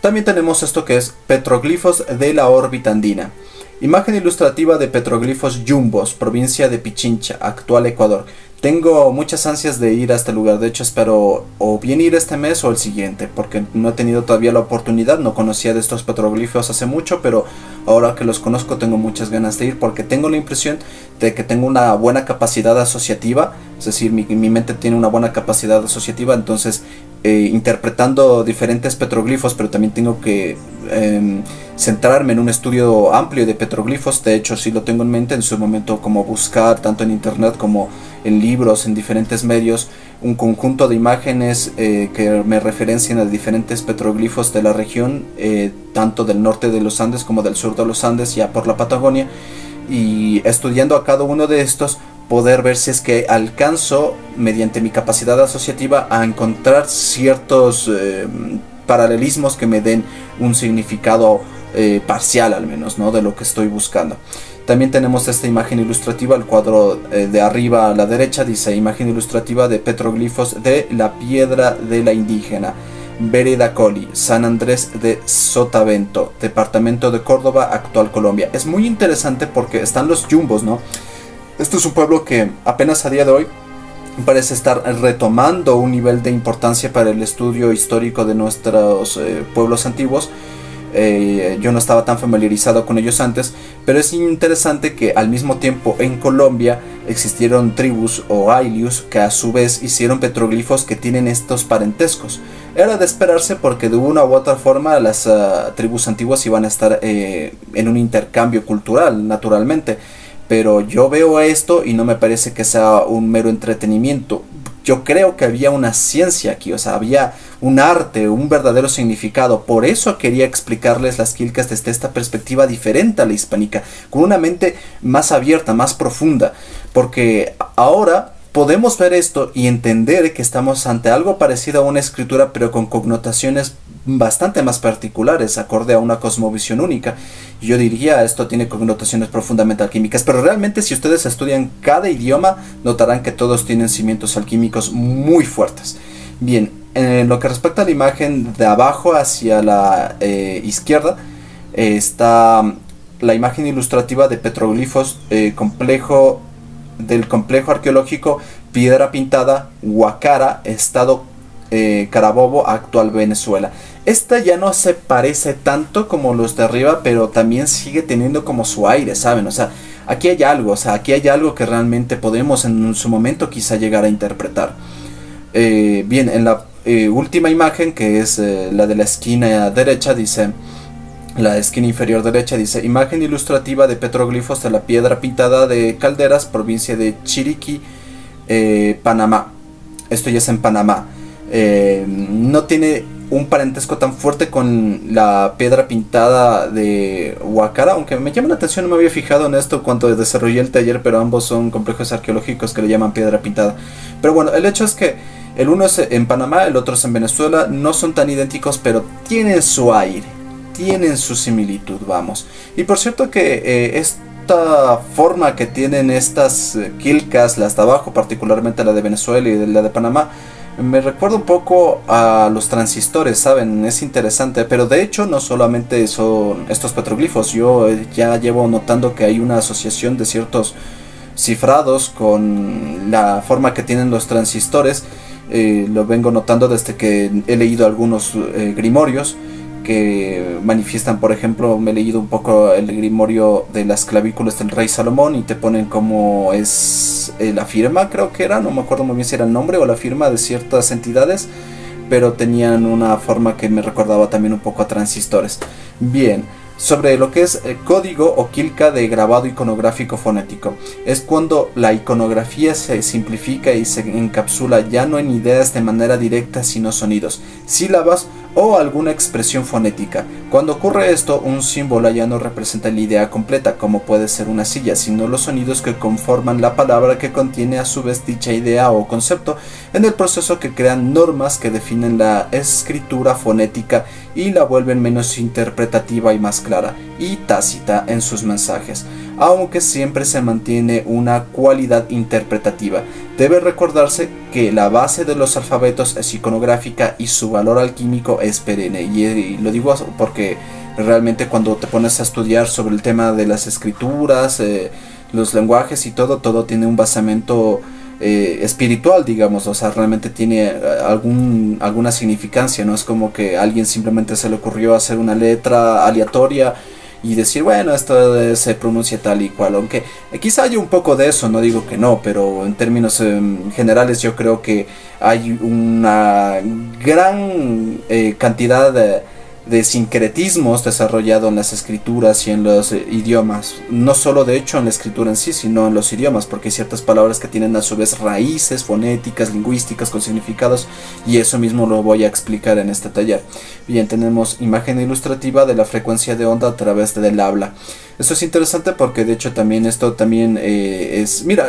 También tenemos esto que es petroglifos de la órbita andina. Imagen ilustrativa de petroglifos Yumbos, provincia de Pichincha, actual Ecuador. Tengo muchas ansias de ir a este lugar, de hecho espero o bien ir este mes o el siguiente, porque no he tenido todavía la oportunidad, no conocía de estos petroglifos hace mucho, pero ahora que los conozco tengo muchas ganas de ir, porque tengo la impresión de que tengo una buena capacidad asociativa, es decir, mi mente tiene una buena capacidad asociativa, entonces interpretando diferentes petroglifos, pero también tengo que centrarme en un estudio amplio de petroglifos. De hecho sí lo tengo en mente en su momento, como buscar tanto en internet como en libros, en diferentes medios, un conjunto de imágenes que me referencien a diferentes petroglifos de la región, tanto del norte de los Andes como del sur de los Andes, ya por la Patagonia, y estudiando a cada uno de estos poder ver si es que alcanzo mediante mi capacidad asociativa a encontrar ciertos paralelismos que me den un significado parcial al menos, ¿no?, de lo que estoy buscando. También tenemos esta imagen ilustrativa, el cuadro de arriba a la derecha dice imagen ilustrativa de petroglifos de la piedra de la indígena, Vereda Coli, San Andrés de Sotavento, departamento de Córdoba, actual Colombia. Es muy interesante porque están los yumbos, ¿no? Este es un pueblo que apenas a día de hoy parece estar retomando un nivel de importancia para el estudio histórico de nuestros pueblos antiguos. Yo no estaba tan familiarizado con ellos antes, pero es interesante que al mismo tiempo en Colombia existieron tribus o ailius que a su vez hicieron petroglifos que tienen estos parentescos. Era de esperarse porque de una u otra forma las tribus antiguas iban a estar en un intercambio cultural, naturalmente. Pero yo veo esto y no me parece que sea un mero entretenimiento. yo creo que había una ciencia aquí, o sea, había un arte, un verdadero significado. Por eso quería explicarles las quilcas desde esta perspectiva diferente a la hispánica, con una mente más abierta, más profunda, porque ahora podemos ver esto y entender que estamos ante algo parecido a una escritura, pero con connotaciones bastante más particulares, acorde a una cosmovisión única. Yo diría, esto tiene connotaciones profundamente alquímicas, pero realmente si ustedes estudian cada idioma, notarán que todos tienen cimientos alquímicos muy fuertes. Bien, en lo que respecta a la imagen de abajo hacia la izquierda, está la imagen ilustrativa de petroglifos del complejo arqueológico Piedra Pintada, Huacara, estado Carabobo, actual Venezuela. Esta ya no se parece tanto como los de arriba, pero también sigue teniendo como su aire, ¿saben? O sea, aquí hay algo, que realmente podemos en su momento quizá llegar a interpretar. Bien, en la última imagen, que es la de la esquina derecha, dice... La esquina inferior derecha dice: imagen ilustrativa de petroglifos de la Piedra Pintada de Calderas, provincia de Chiriquí, Panamá. Esto ya es en Panamá. No tiene un parentesco tan fuerte con la Piedra Pintada de Huacara, aunque me llama la atención, no me había fijado en esto cuando desarrollé el taller, pero ambos son complejos arqueológicos que le llaman Piedra Pintada. Pero bueno, el hecho es que el uno es en Panamá, el otro es en Venezuela. No son tan idénticos, pero tienen su aire, tienen su similitud, vamos. Y por cierto que esta forma que tienen estas quilcas, las de abajo, particularmente la de Venezuela y la de Panamá, me recuerda un poco a los transistores, ¿saben? Es interesante, pero de hecho no solamente son estos petroglifos. Yo ya llevo notando que hay una asociación de ciertos cifrados con la forma que tienen los transistores. Lo vengo notando desde que he leído algunos grimorios que manifiestan. Por ejemplo, me he leído un poco el grimorio de las clavículas del rey Salomón y te ponen como es la firma, creo que era, no me acuerdo muy bien si era el nombre o la firma de ciertas entidades, pero tenían una forma que me recordaba también un poco a transistores. Bien, sobre lo que es código o quilca de grabado iconográfico fonético. Es cuando la iconografía se simplifica y se encapsula ya no en ideas de manera directa, sino sonidos, sílabas o alguna expresión fonética. Cuando ocurre esto, un símbolo ya no representa la idea completa, como puede ser una silla, sino los sonidos que conforman la palabra que contiene a su vez dicha idea o concepto, en el proceso que crean normas que definen la escritura fonética y la vuelven menos interpretativa y más clara y tácita en sus mensajes, aunque siempre se mantiene una cualidad interpretativa. Debe recordarse que la base de los alfabetos es iconográfica y su valor alquímico es perenne, y lo digo porque realmente cuando te pones a estudiar sobre el tema de las escrituras, los lenguajes y todo tiene un basamento espiritual, digamos. O sea, realmente tiene alguna significancia, no es como que a alguien simplemente se le ocurrió hacer una letra aleatoria y decir, bueno, esto se pronuncia tal y cual, aunque quizá haya un poco de eso, no digo que no, pero en términos generales yo creo que hay una gran cantidad de sincretismos desarrollado en las escrituras y en los idiomas, no solo de hecho en la escritura en sí, sino en los idiomas, porque hay ciertas palabras que tienen a su vez raíces fonéticas, lingüísticas, con significados, y eso mismo lo voy a explicar en este taller. Bien, tenemos imagen ilustrativa de la frecuencia de onda a través del habla. Esto es interesante porque de hecho esto también es... Mira,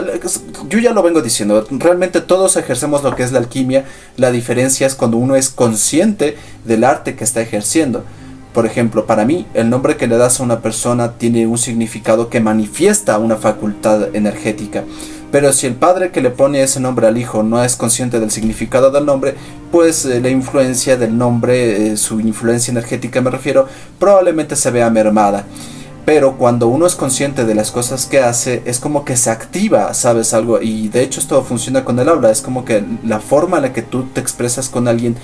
yo ya lo vengo diciendo, realmente todos ejercemos lo que es la alquimia. La diferencia es cuando uno es consciente del arte que está ejerciendo. Por ejemplo, para mí, el nombre que le das a una persona tiene un significado que manifiesta una facultad energética. Pero si el padre que le pone ese nombre al hijo no es consciente del significado del nombre, pues la influencia del nombre, su influencia energética me refiero, probablemente se vea mermada. Pero cuando uno es consciente de las cosas que hace, es como que se activa, ¿sabes? Algo. Y de hecho esto funciona con el habla. Es como que la forma en la que tú te expresas con alguien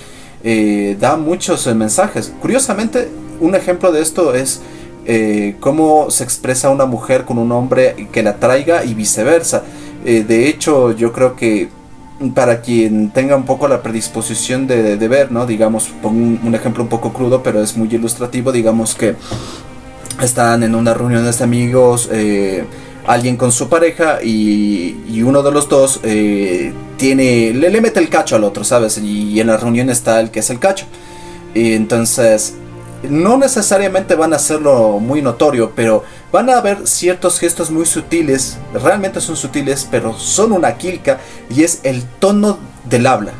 da muchos mensajes. Curiosamente, un ejemplo de esto es cómo se expresa una mujer con un hombre que la atraiga y viceversa. De hecho, yo creo que para quien tenga un poco la predisposición de ver, ¿no? Digamos, pongo un ejemplo un poco crudo, pero es muy ilustrativo. Digamos que están en una reunión de amigos, alguien con su pareja y uno de los dos le mete el cacho al otro, ¿sabes? Y en la reunión está el que es el cacho. Y entonces, no necesariamente van a hacerlo muy notorio, pero van a haber ciertos gestos muy sutiles, realmente son sutiles, pero son una quilca, y es el tono del habla.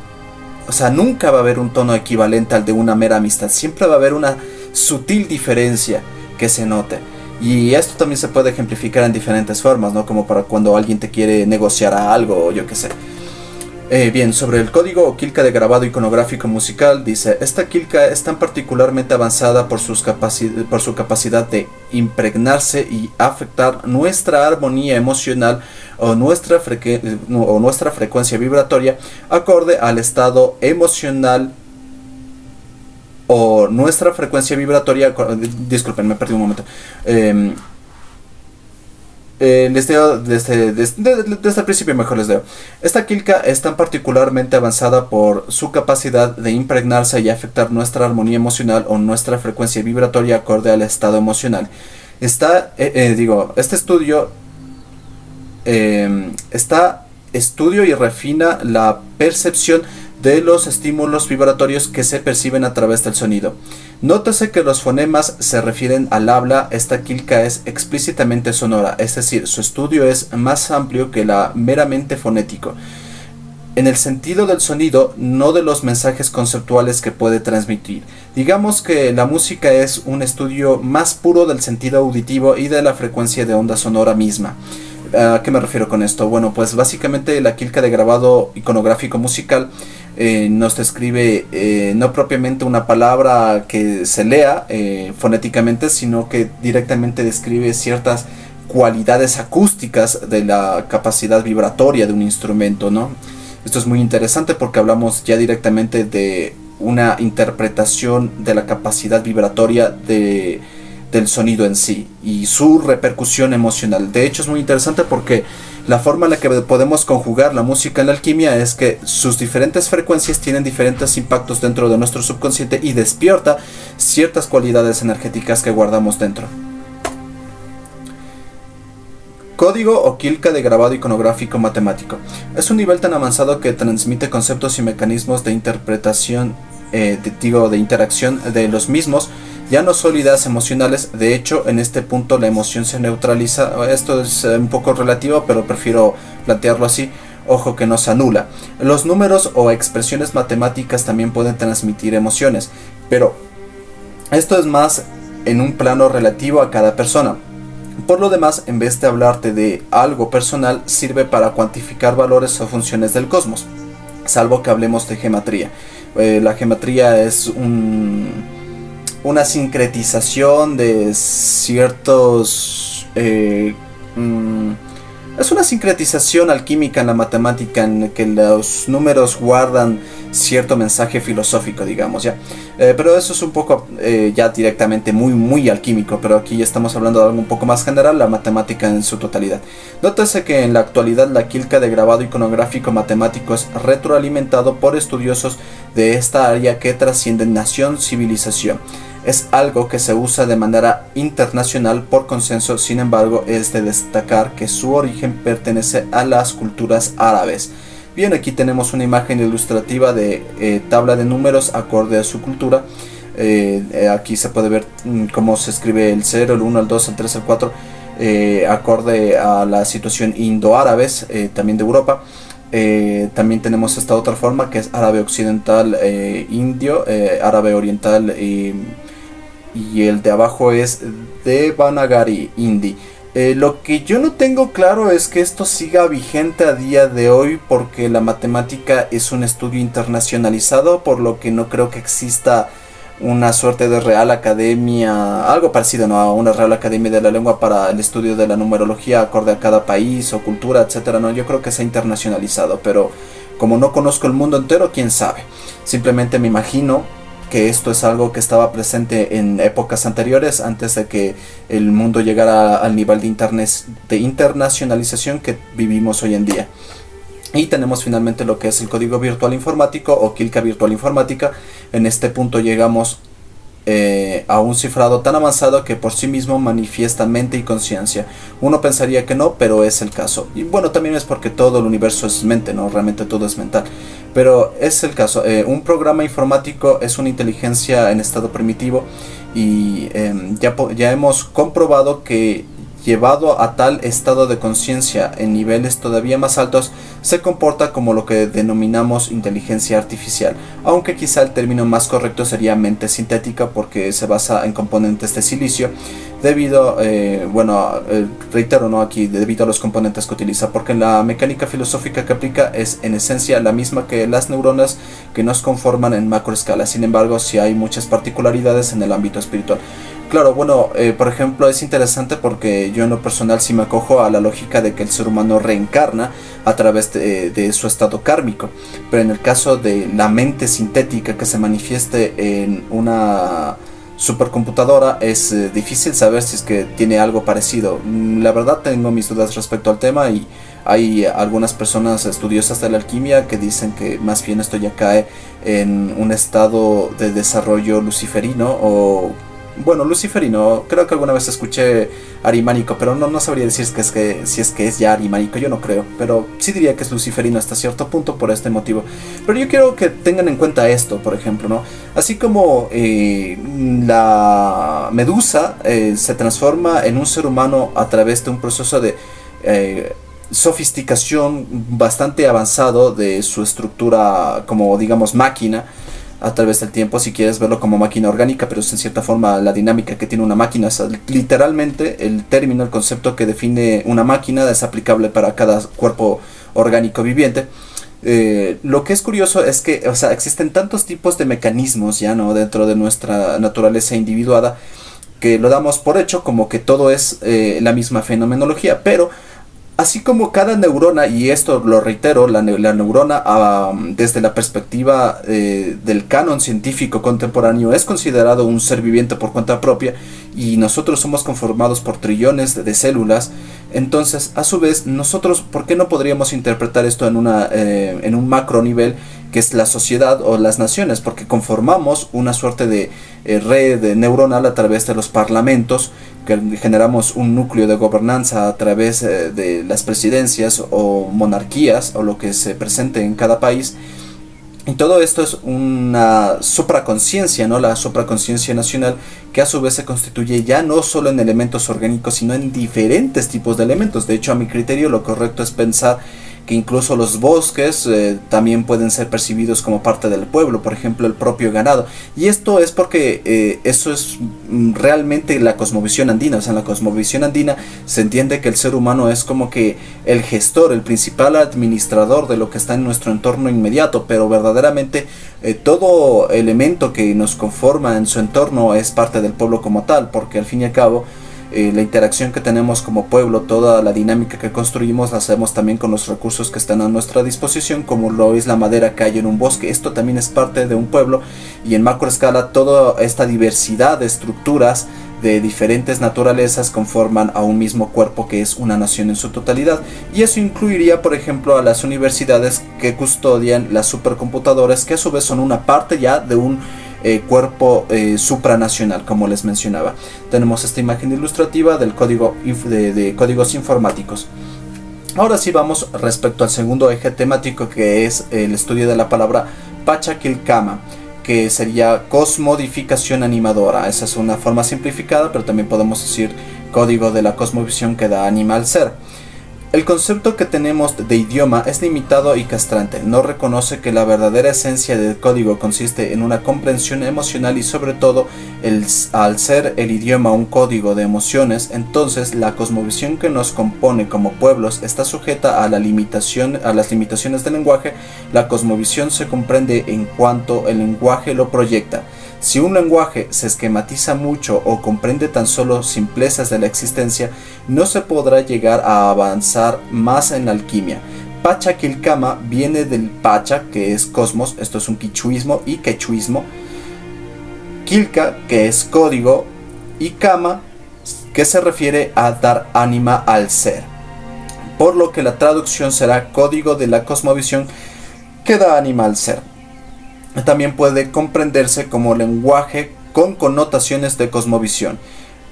O sea, nunca va a haber un tono equivalente al de una mera amistad, siempre va a haber una sutil diferencia que se note. Y esto también se puede ejemplificar en diferentes formas, ¿no? Como para cuando alguien te quiere negociar a algo, o yo qué sé. Bien, sobre el código o quilca de grabado iconográfico musical, dice: esta quilca es tan particularmente avanzada por su capacidad de impregnarse y afectar nuestra armonía emocional o nuestra frecuencia vibratoria acorde al estado emocional o nuestra frecuencia vibratoria. Disculpen, me perdí un momento. Les leo desde el principio, mejor les leo. Esta quilca es tan particularmente avanzada por su capacidad de impregnarse y afectar nuestra armonía emocional o nuestra frecuencia vibratoria acorde al estado emocional. Este estudio y refina la percepción de los estímulos vibratorios que se perciben a través del sonido. Nótese que los fonemas se refieren al habla. Esta quilca es explícitamente sonora, es decir, su estudio es más amplio que la meramente fonético, en el sentido del sonido, no de los mensajes conceptuales que puede transmitir. Digamos que la música es un estudio más puro del sentido auditivo y de la frecuencia de onda sonora misma. ¿A qué me refiero con esto? Bueno, pues básicamente la quilca de grabado iconográfico musical nos describe no propiamente una palabra que se lea fonéticamente, sino que directamente describe ciertas cualidades acústicas de la capacidad vibratoria de un instrumento, ¿no? Esto es muy interesante porque hablamos ya directamente de una interpretación de la capacidad vibratoria del sonido en sí y su repercusión emocional. De hecho, es muy interesante porque la forma en la que podemos conjugar la música en la alquimia es que sus diferentes frecuencias tienen diferentes impactos dentro de nuestro subconsciente y despierta ciertas cualidades energéticas que guardamos dentro. Código o quilca de grabado iconográfico matemático. Es un nivel tan avanzado que transmite conceptos y mecanismos de interpretación, de interacción de los mismos, ya no son ideas emocionales. De hecho, en este punto la emoción se neutraliza. Esto es un poco relativo, pero prefiero plantearlo así. Ojo que no se anula. Los números o expresiones matemáticas también pueden transmitir emociones, pero esto es más en un plano relativo a cada persona. Por lo demás, en vez de hablarte de algo personal, sirve para cuantificar valores o funciones del cosmos, salvo que hablemos de gematría. La gematría es una sincretización de ciertos... es una sincretización alquímica en la matemática en que los números guardan cierto mensaje filosófico, digamos, ya. Pero eso es un poco ya directamente muy alquímico, pero aquí ya estamos hablando de algo un poco más general, la matemática en su totalidad. Nótese que en la actualidad la quilca de grabado iconográfico matemático es retroalimentado por estudiosos de esta área que trascienden nación, civilización. Es algo que se usa de manera internacional por consenso. Sin embargo, es de destacar que su origen pertenece a las culturas árabes. Bien, aquí tenemos una imagen ilustrativa de tabla de números acorde a su cultura. Aquí se puede ver cómo se escribe el 0, el 1, el 2, el 3, el 4, acorde a la situación indo-árabes, también de Europa. También tenemos esta otra forma que es árabe occidental, indio, árabe oriental, y el de abajo es Devanagari Hindi. Lo que yo no tengo claro es que esto siga vigente a día de hoy, porque la matemática es un estudio internacionalizado, por lo que no creo que exista una suerte de Real Academia, algo parecido, ¿no?, a una Real Academia de la Lengua para el estudio de la numerología acorde a cada país o cultura, etcétera. No, yo creo que se ha internacionalizado, pero como no conozco el mundo entero, quién sabe. Simplemente me imagino que esto es algo que estaba presente en épocas anteriores, antes de que el mundo llegara al nivel de internacionalización que vivimos hoy en día. Y tenemos finalmente lo que es el código virtual informático o quilca virtual informática. En este punto llegamos a un cifrado tan avanzado que por sí mismo manifiesta mente y conciencia. Uno pensaría que no, pero es el caso. Y bueno, también es porque todo el universo es mente, ¿no? Realmente todo es mental. Pero es el caso. Un programa informático es una inteligencia en estado primitivo y ya hemos comprobado que llevado a tal estado de conciencia en niveles todavía más altos, se comporta como lo que denominamos inteligencia artificial, aunque quizá el término más correcto sería mente sintética porque se basa en componentes de silicio, debido, reitero, ¿no? Aquí, debido a los componentes que utiliza, porque la mecánica filosófica que aplica es en esencia la misma que las neuronas que nos conforman en macroescala. Sin embargo, sí hay muchas particularidades en el ámbito espiritual. Claro, bueno, por ejemplo, es interesante porque yo en lo personal sí me acojo a la lógica de que el ser humano reencarna a través de su estado kármico, pero en el caso de la mente sintética que se manifieste en una supercomputadora es difícil saber si es que tiene algo parecido. La verdad tengo mis dudas respecto al tema y hay algunas personas estudiosas de la alquimia que dicen que más bien esto ya cae en un estado de desarrollo luciferino o... Bueno, luciferino, creo que alguna vez escuché arimánico, pero no sabría decir si es que es ya arimánico, yo no creo, pero sí diría que es luciferino hasta cierto punto por este motivo. Pero yo quiero que tengan en cuenta esto, por ejemplo, ¿no? Así como la medusa se transforma en un ser humano a través de un proceso de sofisticación bastante avanzado de su estructura como, digamos, máquina, a través del tiempo, si quieres verlo como máquina orgánica, pero es en cierta forma la dinámica que tiene una máquina. O sea, literalmente el término, el concepto que define una máquina es aplicable para cada cuerpo orgánico viviente. Lo que es curioso es que, o sea, existen tantos tipos de mecanismos ya, ¿no? Dentro de nuestra naturaleza individuada, que lo damos por hecho como que todo es la misma fenomenología, pero así como cada neurona, y esto lo reitero, la neurona desde la perspectiva del canon científico contemporáneo es considerado un ser viviente por cuenta propia, y nosotros somos conformados por trillones de células. Entonces, a su vez, nosotros, ¿por qué no podríamos interpretar esto en un macro nivel, que es la sociedad o las naciones? Porque conformamos una suerte de red neuronal a través de los parlamentos, que generamos un núcleo de gobernanza a través de las presidencias o monarquías o lo que se presente en cada país. Y todo esto es una supraconciencia, ¿no? La supraconciencia nacional, que a su vez se constituye ya no solo en elementos orgánicos, sino en diferentes tipos de elementos. De hecho, a mi criterio, lo correcto es pensar que incluso los bosques también pueden ser percibidos como parte del pueblo, por ejemplo el propio ganado. Y esto es porque eso es realmente la cosmovisión andina. O sea, en la cosmovisión andina se entiende que el ser humano es como que el gestor, el principal administrador de lo que está en nuestro entorno inmediato, pero verdaderamente todo elemento que nos conforma en su entorno es parte del pueblo como tal, porque al fin y al cabo la interacción que tenemos como pueblo, toda la dinámica que construimos, la hacemos también con los recursos que están a nuestra disposición, como lo es la madera que hay en un bosque. Esto también es parte de un pueblo, y en macroescala toda esta diversidad de estructuras de diferentes naturalezas conforman a un mismo cuerpo que es una nación en su totalidad. Y eso incluiría, por ejemplo, a las universidades que custodian las supercomputadoras, que a su vez son una parte ya de un cuerpo supranacional, como les mencionaba. Tenemos esta imagen ilustrativa del código de códigos informáticos. Ahora sí vamos respecto al segundo eje temático, que es el estudio de la palabra Pachacilcama, que sería cosmodificación animadora. Esa es una forma simplificada, pero también podemos decir código de la cosmovisión que da ánima al ser. El concepto que tenemos de idioma es limitado y castrante. No reconoce que la verdadera esencia del código consiste en una comprensión emocional, y sobre todo al ser el idioma un código de emociones, entonces la cosmovisión que nos compone como pueblos está sujeta a las limitaciones del lenguaje. La cosmovisión se comprende en cuanto el lenguaje lo proyecta. Si un lenguaje se esquematiza mucho o comprende tan solo simplezas de la existencia, no se podrá llegar a avanzar más en la alquimia. Pachacilcama viene del Pacha, que es cosmos, esto es un quichuismo y quechuismo. Quilca, que es código, y Kama, que se refiere a dar ánima al ser. Por lo que la traducción será código de la cosmovisión que da ánima al ser. También puede comprenderse como lenguaje con connotaciones de cosmovisión.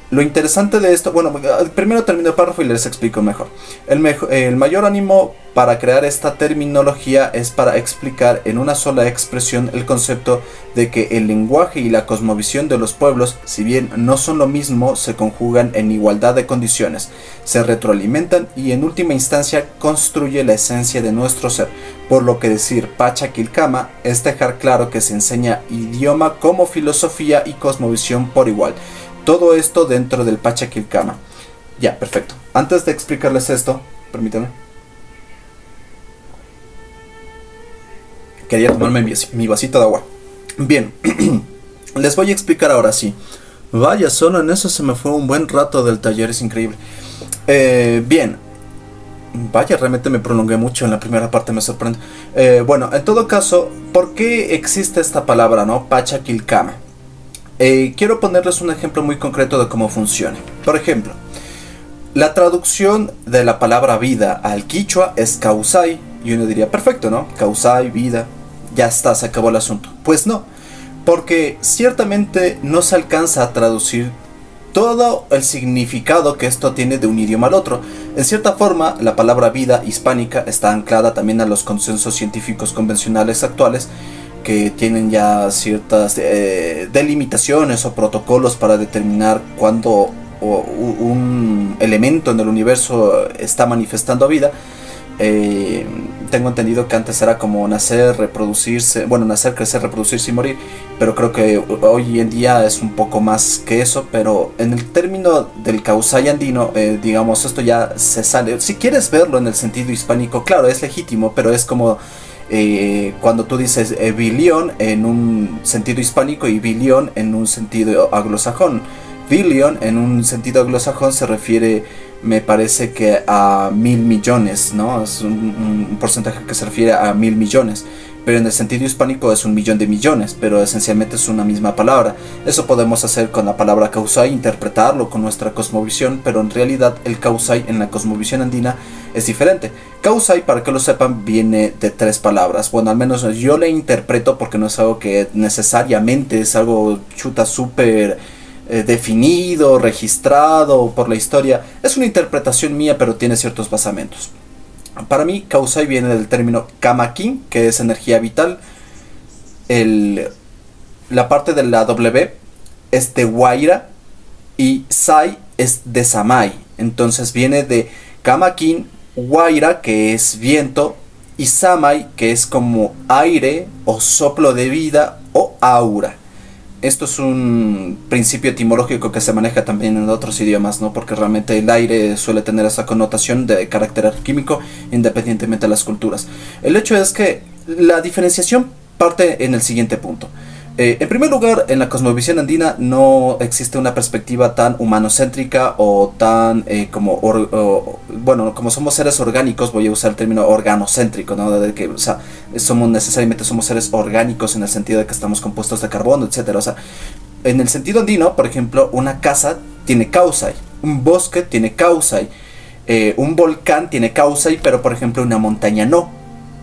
Lo interesante de esto, bueno, primero termino el párrafo y les explico mejor. El mayor ánimo para crear esta terminología es para explicar en una sola expresión el concepto de que el lenguaje y la cosmovisión de los pueblos, si bien no son lo mismo, se conjugan en igualdad de condiciones, se retroalimentan y en última instancia construye la esencia de nuestro ser. Por lo que decir Pachacilcama es dejar claro que se enseña idioma como filosofía y cosmovisión por igual. Todo esto dentro del Pachacilcama. Ya, perfecto. Antes de explicarles esto, permítanme. Quería tomarme mi vasito de agua. Bien, les voy a explicar ahora sí. Vaya, solo en eso se me fue un buen rato del taller, es increíble. Bien. Vaya, realmente me prolongué mucho en la primera parte, me sorprende. Bueno, en todo caso, ¿por qué existe esta palabra, no? Pachacilcama. Quiero ponerles un ejemplo muy concreto de cómo funciona. Por ejemplo, la traducción de la palabra vida al quichua es causai. Y uno diría, perfecto, ¿no? Causai, vida, ya está, se acabó el asunto. Pues no, porque ciertamente no se alcanza a traducir todo el significado que esto tiene de un idioma al otro. En cierta forma, la palabra vida hispánica está anclada también a los consensos científicos convencionales actuales, que tienen ya ciertas delimitaciones o protocolos para determinar cuándo un elemento en el universo está manifestando vida. Tengo entendido que antes era como nacer, reproducirse, bueno, nacer, crecer, reproducirse y morir, pero creo que hoy en día es un poco más que eso. Pero en el término del causai andino, digamos, esto ya se sale. Si quieres verlo en el sentido hispánico, claro, es legítimo, pero es como cuando tú dices billion en un sentido hispánico y billion en un sentido anglosajón. Billion en un sentido anglosajón se refiere, me parece que a 1000 millones, ¿no? Es un porcentaje que se refiere a 1000 millones. Pero en el sentido hispánico es 1.000.000 de millones, pero esencialmente es una misma palabra. Eso podemos hacer con la palabra causai, interpretarlo con nuestra cosmovisión, pero en realidad el causai en la cosmovisión andina es diferente. Causai, para que lo sepan, viene de 3 palabras. Bueno, al menos yo le interpreto, porque no es algo que necesariamente es algo chuta súper definido, registrado por la historia. Es una interpretación mía, pero tiene ciertos basamentos. Para mí, causai viene del término kamakin, que es energía vital. La parte de la W es de Guaira y Sai es de Samay. Entonces viene de kamakin, Guaira, que es viento, y Samay, que es como aire o soplo de vida o aura. Esto es un principio etimológico que se maneja también en otros idiomas, ¿no? Porque realmente el aire suele tener esa connotación de carácter químico independientemente de las culturas. El hecho es que la diferenciación parte en el siguiente punto. En primer lugar, en la cosmovisión andina no existe una perspectiva tan humanocéntrica o tan bueno, como somos seres orgánicos, voy a usar el término organocéntrico, ¿no? De que, o sea, necesariamente somos seres orgánicos en el sentido de que estamos compuestos de carbono, etcétera. O sea, en el sentido andino, por ejemplo, una casa tiene causai, un bosque tiene causai, un volcán tiene causai, pero por ejemplo una montaña no.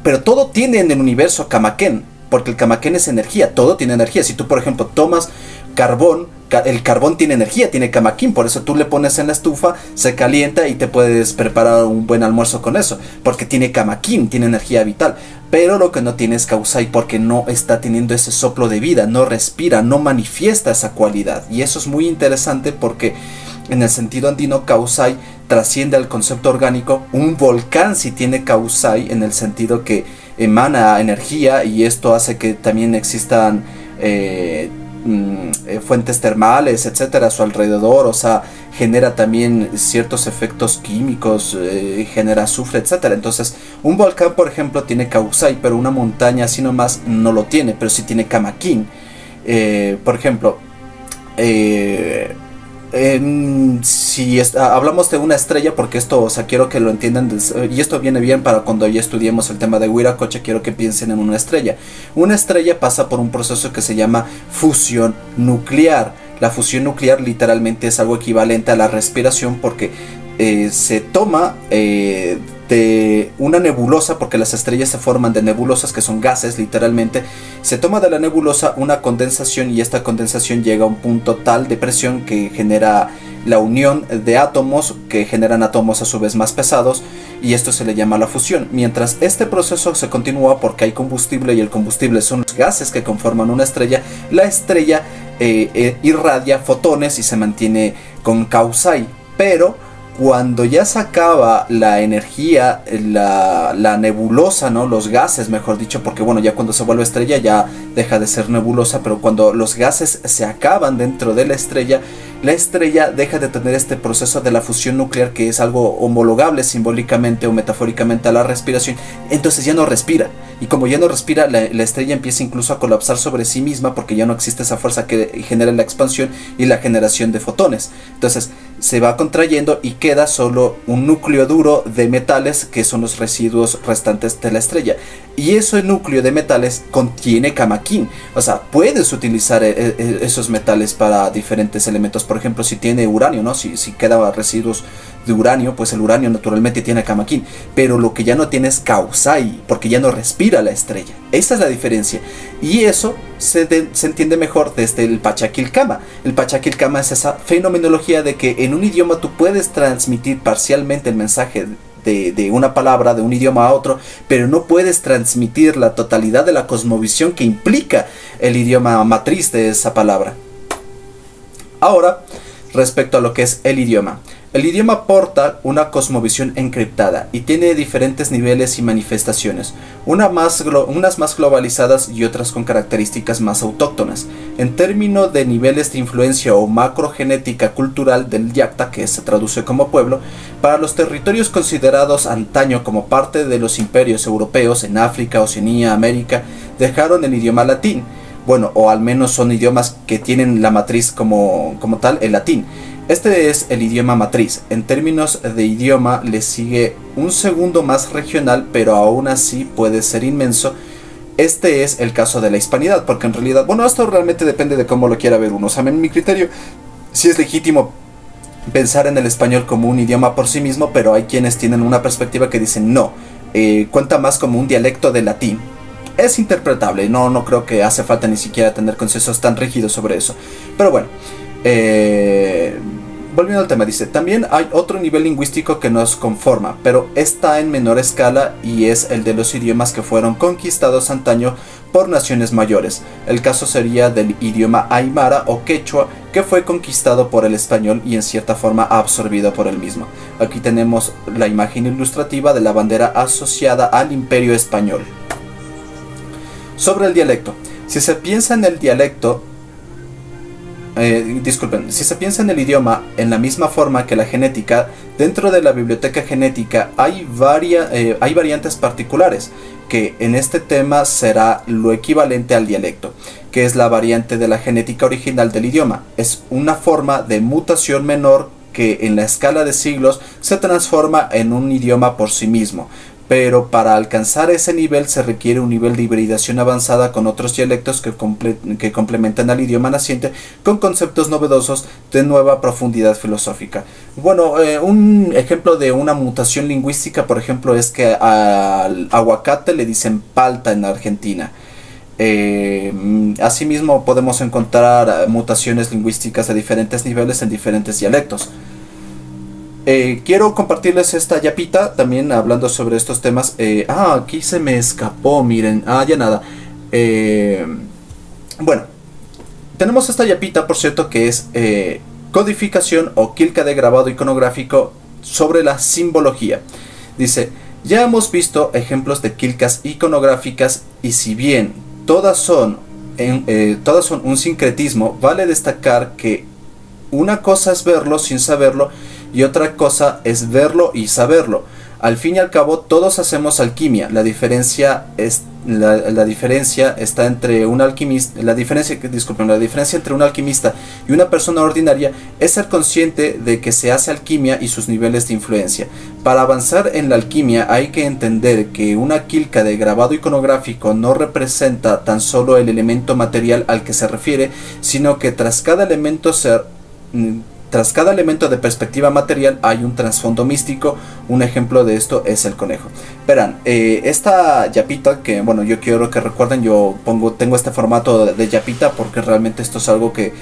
Pero todo tiene en el universo kamaken. Porque el kamaken es energía, todo tiene energía. Si tú, por ejemplo, tomas carbón, el carbón tiene energía, tiene kamakin. Por eso tú le pones en la estufa, se calienta y te puedes preparar un buen almuerzo con eso. Porque tiene kamakin, tiene energía vital. Pero lo que no tiene es causai, porque no está teniendo ese soplo de vida, no respira, no manifiesta esa cualidad. Y eso es muy interesante porque en el sentido andino, causai trasciende al concepto orgánico. Un volcán sí tiene causai en el sentido que emana energía, y esto hace que también existan fuentes termales, etcétera, a su alrededor. O sea, genera también ciertos efectos químicos, genera azufre, etcétera. Entonces, un volcán, por ejemplo, tiene causai, pero una montaña así nomás no lo tiene, pero sí tiene kamakin. Por ejemplo, si hablamos de una estrella, porque esto, o sea, quiero que lo entiendan, y esto viene bien para cuando ya estudiemos el tema de Huiracocha. Quiero que piensen en una estrella. Una estrella pasa por un proceso que se llama fusión nuclear. La fusión nuclear literalmente es algo equivalente a la respiración, porque se toma de una nebulosa, porque las estrellas se forman de nebulosas, que son gases literalmente. Se toma de la nebulosa una condensación, y esta condensación llega a un punto tal de presión que genera la unión de átomos, que generan átomos a su vez más pesados, y esto se le llama la fusión. Mientras este proceso se continúa porque hay combustible, y el combustible son los gases que conforman una estrella, la estrella irradia fotones y se mantiene con Causai. Pero cuando ya se acaba la energía, la nebulosa, ¿no? Los gases, mejor dicho, porque bueno, ya cuando se vuelve estrella ya deja de ser nebulosa, pero cuando los gases se acaban dentro de la estrella deja de tener este proceso de la fusión nuclear, que es algo homologable simbólicamente o metafóricamente a la respiración. Entonces ya no respira, y como ya no respira, la estrella empieza incluso a colapsar sobre sí misma, porque ya no existe esa fuerza que genera la expansión y la generación de fotones. Entonces se va contrayendo y queda solo un núcleo duro de metales, que son los residuos restantes de la estrella. Y ese núcleo de metales contiene camaquín. O sea, puedes utilizar esos metales para diferentes elementos. Por ejemplo, si tiene uranio, ¿no? Si quedan residuos de uranio, pues el uranio naturalmente tiene camaquín. Pero lo que ya no tiene es Causai, porque ya no respira la estrella. Esta es la diferencia. Y eso se entiende mejor desde el Pachacilcama. El Pachacilcama es esa fenomenología de que en un idioma tú puedes transmitir parcialmente el mensaje de una palabra, de un idioma a otro, pero no puedes transmitir la totalidad de la cosmovisión que implica el idioma matriz de esa palabra. Ahora, respecto a lo que es el idioma. El idioma porta una cosmovisión encriptada y tiene diferentes niveles y manifestaciones, unas más globalizadas y otras con características más autóctonas. En términos de niveles de influencia o macrogenética cultural del Yacta, que se traduce como pueblo, para los territorios considerados antaño como parte de los imperios europeos en África, Oceanía, América, dejaron el idioma latín. Bueno, o al menos son idiomas que tienen la matriz como tal, el latín. Este es el idioma matriz. En términos de idioma le sigue un segundo más regional, pero aún así puede ser inmenso. Este es el caso de la hispanidad, porque en realidad, bueno, esto realmente depende de cómo lo quiera ver uno. O sea, en mi criterio, sí es legítimo pensar en el español como un idioma por sí mismo, pero hay quienes tienen una perspectiva que dicen no, cuenta más como un dialecto del latín. Es interpretable, no creo que hace falta ni siquiera tener consensos tan rígidos sobre eso. Pero bueno, volviendo al tema, dice, también hay otro nivel lingüístico que nos conforma, pero está en menor escala, y es el de los idiomas que fueron conquistados antaño por naciones mayores. El caso sería del idioma aymara o quechua, que fue conquistado por el español y en cierta forma absorbido por el mismo. Aquí tenemos la imagen ilustrativa de la bandera asociada al Imperio Español. Sobre el dialecto, si se piensa en el dialecto, si se piensa en el idioma en la misma forma que la genética, dentro de la biblioteca genética hay variantes particulares, que en este tema será lo equivalente al dialecto, que es la variante de la genética original del idioma. Es una forma de mutación menor que en la escala de siglos se transforma en un idioma por sí mismo. Pero para alcanzar ese nivel se requiere un nivel de hibridación avanzada con otros dialectos que complementan al idioma naciente con conceptos novedosos de nueva profundidad filosófica. Bueno, un ejemplo de una mutación lingüística, por ejemplo, es que al aguacate le dicen palta en Argentina. Asimismo podemos encontrar mutaciones lingüísticas de diferentes niveles en diferentes dialectos. Quiero compartirles esta yapita también hablando sobre estos temas. Aquí se me escapó, miren. Ya nada. Bueno, tenemos esta yapita, por cierto, que es codificación o quilca de grabado iconográfico sobre la simbología. Dice, ya hemos visto ejemplos de quilcas iconográficas, y si bien todas son un sincretismo, vale destacar que una cosa es verlo sin saberlo y otra cosa es verlo y saberlo. Al fin y al cabo todos hacemos alquimia. La diferencia está entre un alquimista, la diferencia entre un alquimista y una persona ordinaria es ser consciente de que se hace alquimia y sus niveles de influencia. Para avanzar en la alquimia hay que entender que una quilca de grabado iconográfico no representa tan solo el elemento material al que se refiere, sino que tras cada elemento tras cada elemento de perspectiva material hay un trasfondo místico. Un ejemplo de esto es el conejo. Verán, esta yapita, que bueno, yo quiero que recuerden, tengo este formato de yapita porque realmente esto es algo que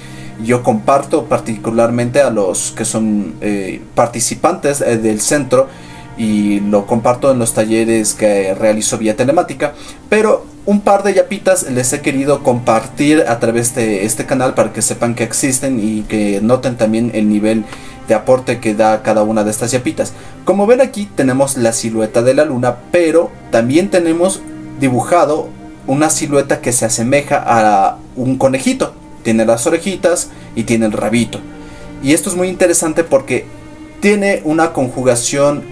yo comparto particularmente a los que son participantes del centro, y lo comparto en los talleres que realizo vía telemática. Pero un par de yapitas les he querido compartir a través de este canal para que sepan que existen y que noten también el nivel de aporte que da cada una de estas yapitas. Como ven, aquí tenemos la silueta de la luna, pero también tenemos dibujado una silueta que se asemeja a un conejito. Tiene las orejitas y tiene el rabito. Y esto es muy interesante porque tiene una conjugación,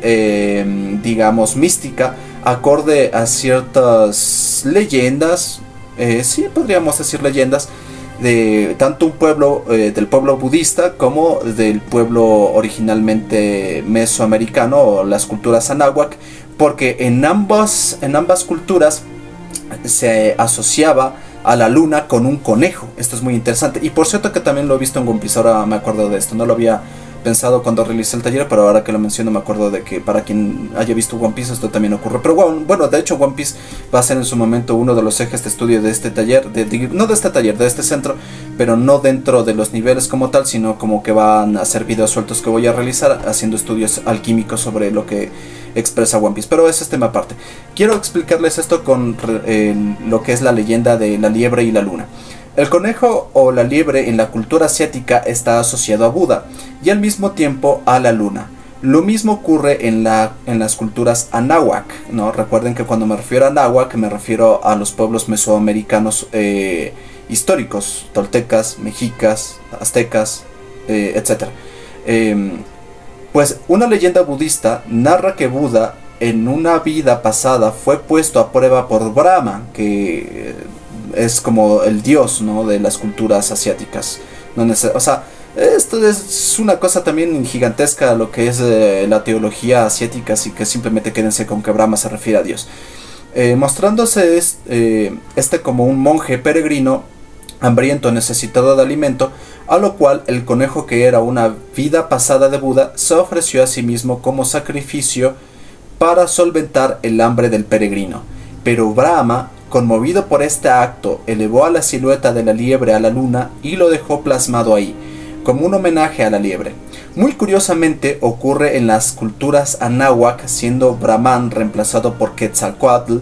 digamos, mística, acorde a ciertas leyendas, sí, podríamos decir leyendas, de tanto un pueblo, del pueblo budista, como del pueblo originalmente mesoamericano, o las culturas anáhuac, porque en ambas culturas se asociaba a la luna con un conejo. Esto es muy interesante, y por cierto que también lo he visto en One Piece. Ahora me acuerdo de esto, no lo había pensado cuando realicé el taller, pero ahora que lo menciono me acuerdo de que para quien haya visto One Piece esto también ocurre. Pero bueno, de hecho One Piece va a ser en su momento uno de los ejes de estudio de este taller, no de este taller, de este centro, pero no dentro de los niveles como tal, sino como que van a ser videos sueltos que voy a realizar haciendo estudios alquímicos sobre lo que expresa One Piece. Pero ese es tema aparte. Quiero explicarles esto con lo que es la leyenda de la liebre y la luna. El conejo o la liebre en la cultura asiática está asociado a Buda y al mismo tiempo a la luna. Lo mismo ocurre en las culturas anáhuac, ¿no? Recuerden que cuando me refiero a anáhuac me refiero a los pueblos mesoamericanos históricos, toltecas, mexicas, aztecas, etc. Pues una leyenda budista narra que Buda en una vida pasada fue puesto a prueba por Brahma, que es como el dios, ¿no?, de las culturas asiáticas. O sea, esto es una cosa también gigantesca, lo que es la teología asiática, así que simplemente quédense con que Brahma se refiere a Dios. Mostrándose como un monje peregrino, hambriento, necesitado de alimento, a lo cual el conejo, que era una vida pasada de Buda, se ofreció a sí mismo como sacrificio para solventar el hambre del peregrino. Pero Brahma, conmovido por este acto, elevó a la silueta de la liebre a la luna y lo dejó plasmado ahí, como un homenaje a la liebre. Muy curiosamente ocurre en las culturas anáhuac, siendo Brahman reemplazado por Quetzalcóatl,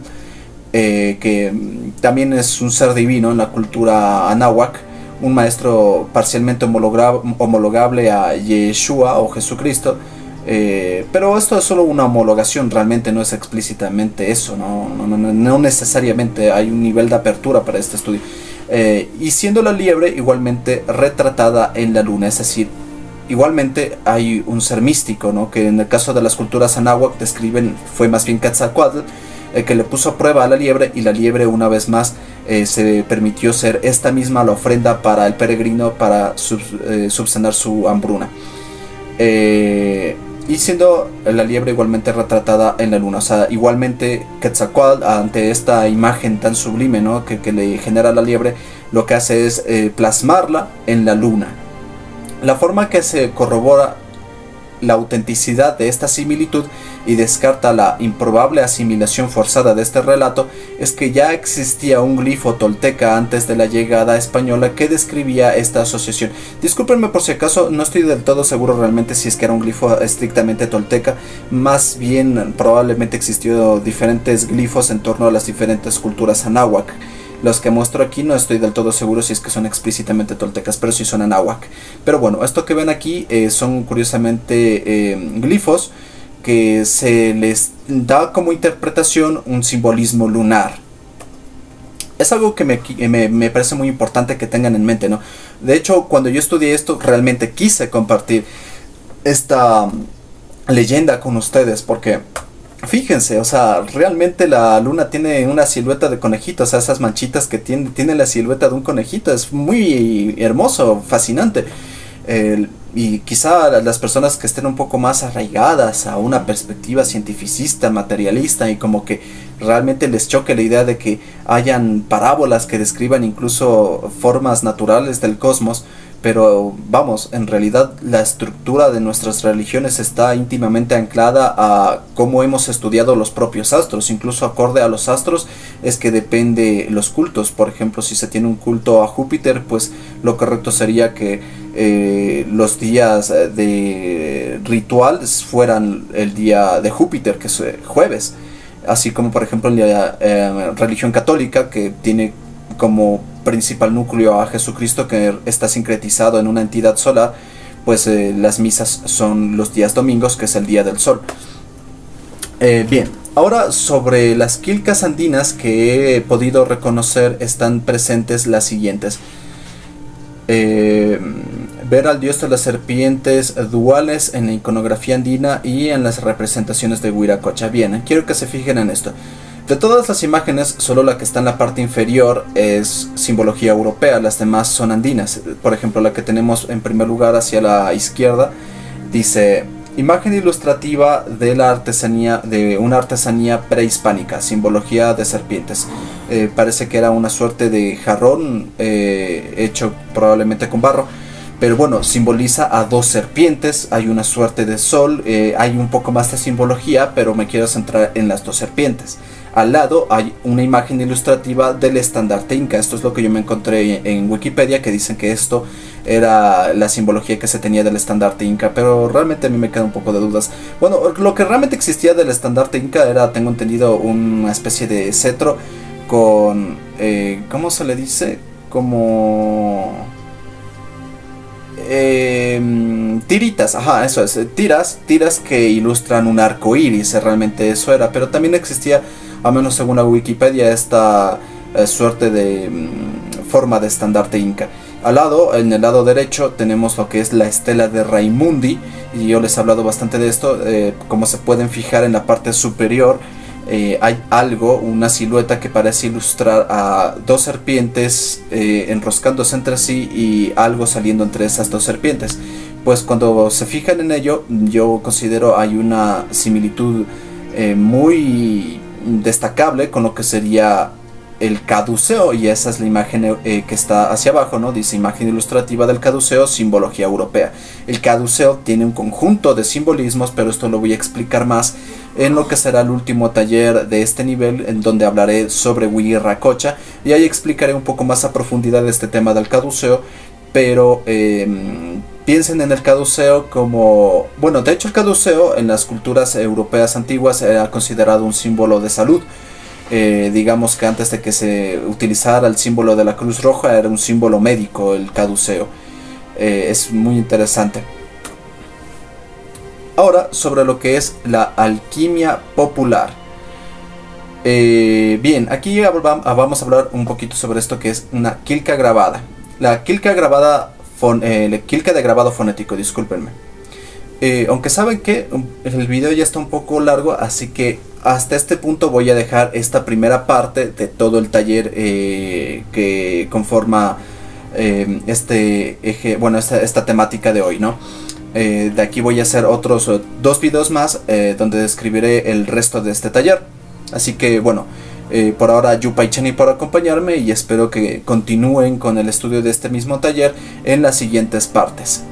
que también es un ser divino en la cultura anáhuac, un maestro parcialmente homologable a Yeshua o Jesucristo. Pero esto es solo una homologación, realmente no es explícitamente eso, no necesariamente hay un nivel de apertura para este estudio. Y siendo la liebre igualmente retratada en la luna, es decir, igualmente hay un ser místico, ¿no?, que en el caso de las culturas anáhuac describen fue más bien Quetzalcóatl, que le puso a prueba a la liebre, y la liebre una vez más se permitió ser esta misma la ofrenda para el peregrino para subsanar su hambruna. Y siendo la liebre igualmente retratada en la luna, o sea, igualmente Quetzalcóatl, ante esta imagen tan sublime, ¿no?, que le genera la liebre, lo que hace es plasmarla en la luna. La forma que se corrobora la autenticidad de esta similitud y descarta la improbable asimilación forzada de este relato es que ya existía un glifo tolteca antes de la llegada española que describía esta asociación. Discúlpenme por si acaso, no estoy del todo seguro realmente si es que era un glifo estrictamente tolteca, más bien probablemente existió diferentes glifos en torno a las diferentes culturas anáhuac. Los que muestro aquí no estoy del todo seguro si es que son explícitamente toltecas, pero sí son anáhuac. Pero bueno, esto que ven aquí son curiosamente glifos que se les da como interpretación un simbolismo lunar. Es algo que me parece muy importante que tengan en mente, ¿no? De hecho, cuando yo estudié esto, realmente quise compartir esta leyenda con ustedes, porque fíjense, o sea, realmente la luna tiene una silueta de conejito, o sea, esas manchitas que tiene la silueta de un conejito, es muy hermoso, fascinante. Y quizá las personas que estén un poco más arraigadas a una perspectiva cientificista, materialista, y como que realmente les choque la idea de que hayan parábolas que describan incluso formas naturales del cosmos, pero vamos, en realidad la estructura de nuestras religiones está íntimamente anclada a cómo hemos estudiado los propios astros. Incluso acorde a los astros es que depende los cultos. Por ejemplo, si se tiene un culto a Júpiter, pues lo correcto sería que los días de ritual fueran el día de Júpiter, que es jueves. Así como por ejemplo en la religión católica, que tiene como principal núcleo a Jesucristo, que está sincretizado en una entidad solar, pues las misas son los días domingos, que es el día del sol. Bien, ahora sobre las quilcas andinas que he podido reconocer, están presentes las siguientes. Ver al dios de las serpientes duales en la iconografía andina y en las representaciones de Huiracocha. Bien, quiero que se fijen en esto. De todas las imágenes, solo la que está en la parte inferior es simbología europea, las demás son andinas. Por ejemplo, la que tenemos en primer lugar hacia la izquierda dice: imagen ilustrativa de la artesanía, de una artesanía prehispánica, simbología de serpientes. Parece que era una suerte de jarrón hecho probablemente con barro, pero bueno, simboliza a dos serpientes, hay una suerte de sol, hay un poco más de simbología, pero me quiero centrar en las dos serpientes. Al lado hay una imagen ilustrativa del estandarte inca. Esto es lo que yo me encontré en Wikipedia, que dicen que esto era la simbología que se tenía del estandarte inca, pero realmente a mí me quedan un poco de dudas. Bueno, lo que realmente existía del estandarte inca era, tengo entendido, una especie de cetro con, ¿cómo se le dice? Como tiritas, ajá, eso es, tiras que ilustran un arco iris, realmente eso era. Pero también existía, al menos según la Wikipedia, esta suerte de forma de estandarte inca. Al lado, en el lado derecho, tenemos lo que es la estela de Raimundi, y yo les he hablado bastante de esto. Como se pueden fijar en la parte superior, hay algo, una silueta que parece ilustrar a dos serpientes enroscándose entre sí y algo saliendo entre esas dos serpientes. Pues cuando se fijan en ello, yo considero hay una similitud muy destacable con lo que sería el caduceo, y esa es la imagen que está hacia abajo, ¿no? Dice imagen ilustrativa del caduceo, simbología europea. El caduceo tiene un conjunto de simbolismos, pero esto lo voy a explicar más en lo que será el último taller de este nivel, en donde hablaré sobre Huiracocha, y ahí explicaré un poco más a profundidad este tema del caduceo. Pero piensen en el caduceo como, bueno, de hecho el caduceo en las culturas europeas antiguas era considerado un símbolo de salud. Digamos que antes de que se utilizara el símbolo de la Cruz Roja, era un símbolo médico el caduceo. Es muy interesante. Ahora, sobre lo que es la alquimia popular. Bien, aquí vamos a hablar un poquito sobre esto que es una quilca grabada. La quilca grabada, quilca de grabado fonético, discúlpenme. Aunque saben que el video ya está un poco largo, así que hasta este punto voy a dejar esta primera parte de todo el taller que conforma este eje, bueno, esta temática de hoy, ¿no? De aquí voy a hacer otros dos videos más donde describiré el resto de este taller. Así que bueno, por ahora Yupa y Chani por acompañarme, y espero que continúen con el estudio de este mismo taller en las siguientes partes.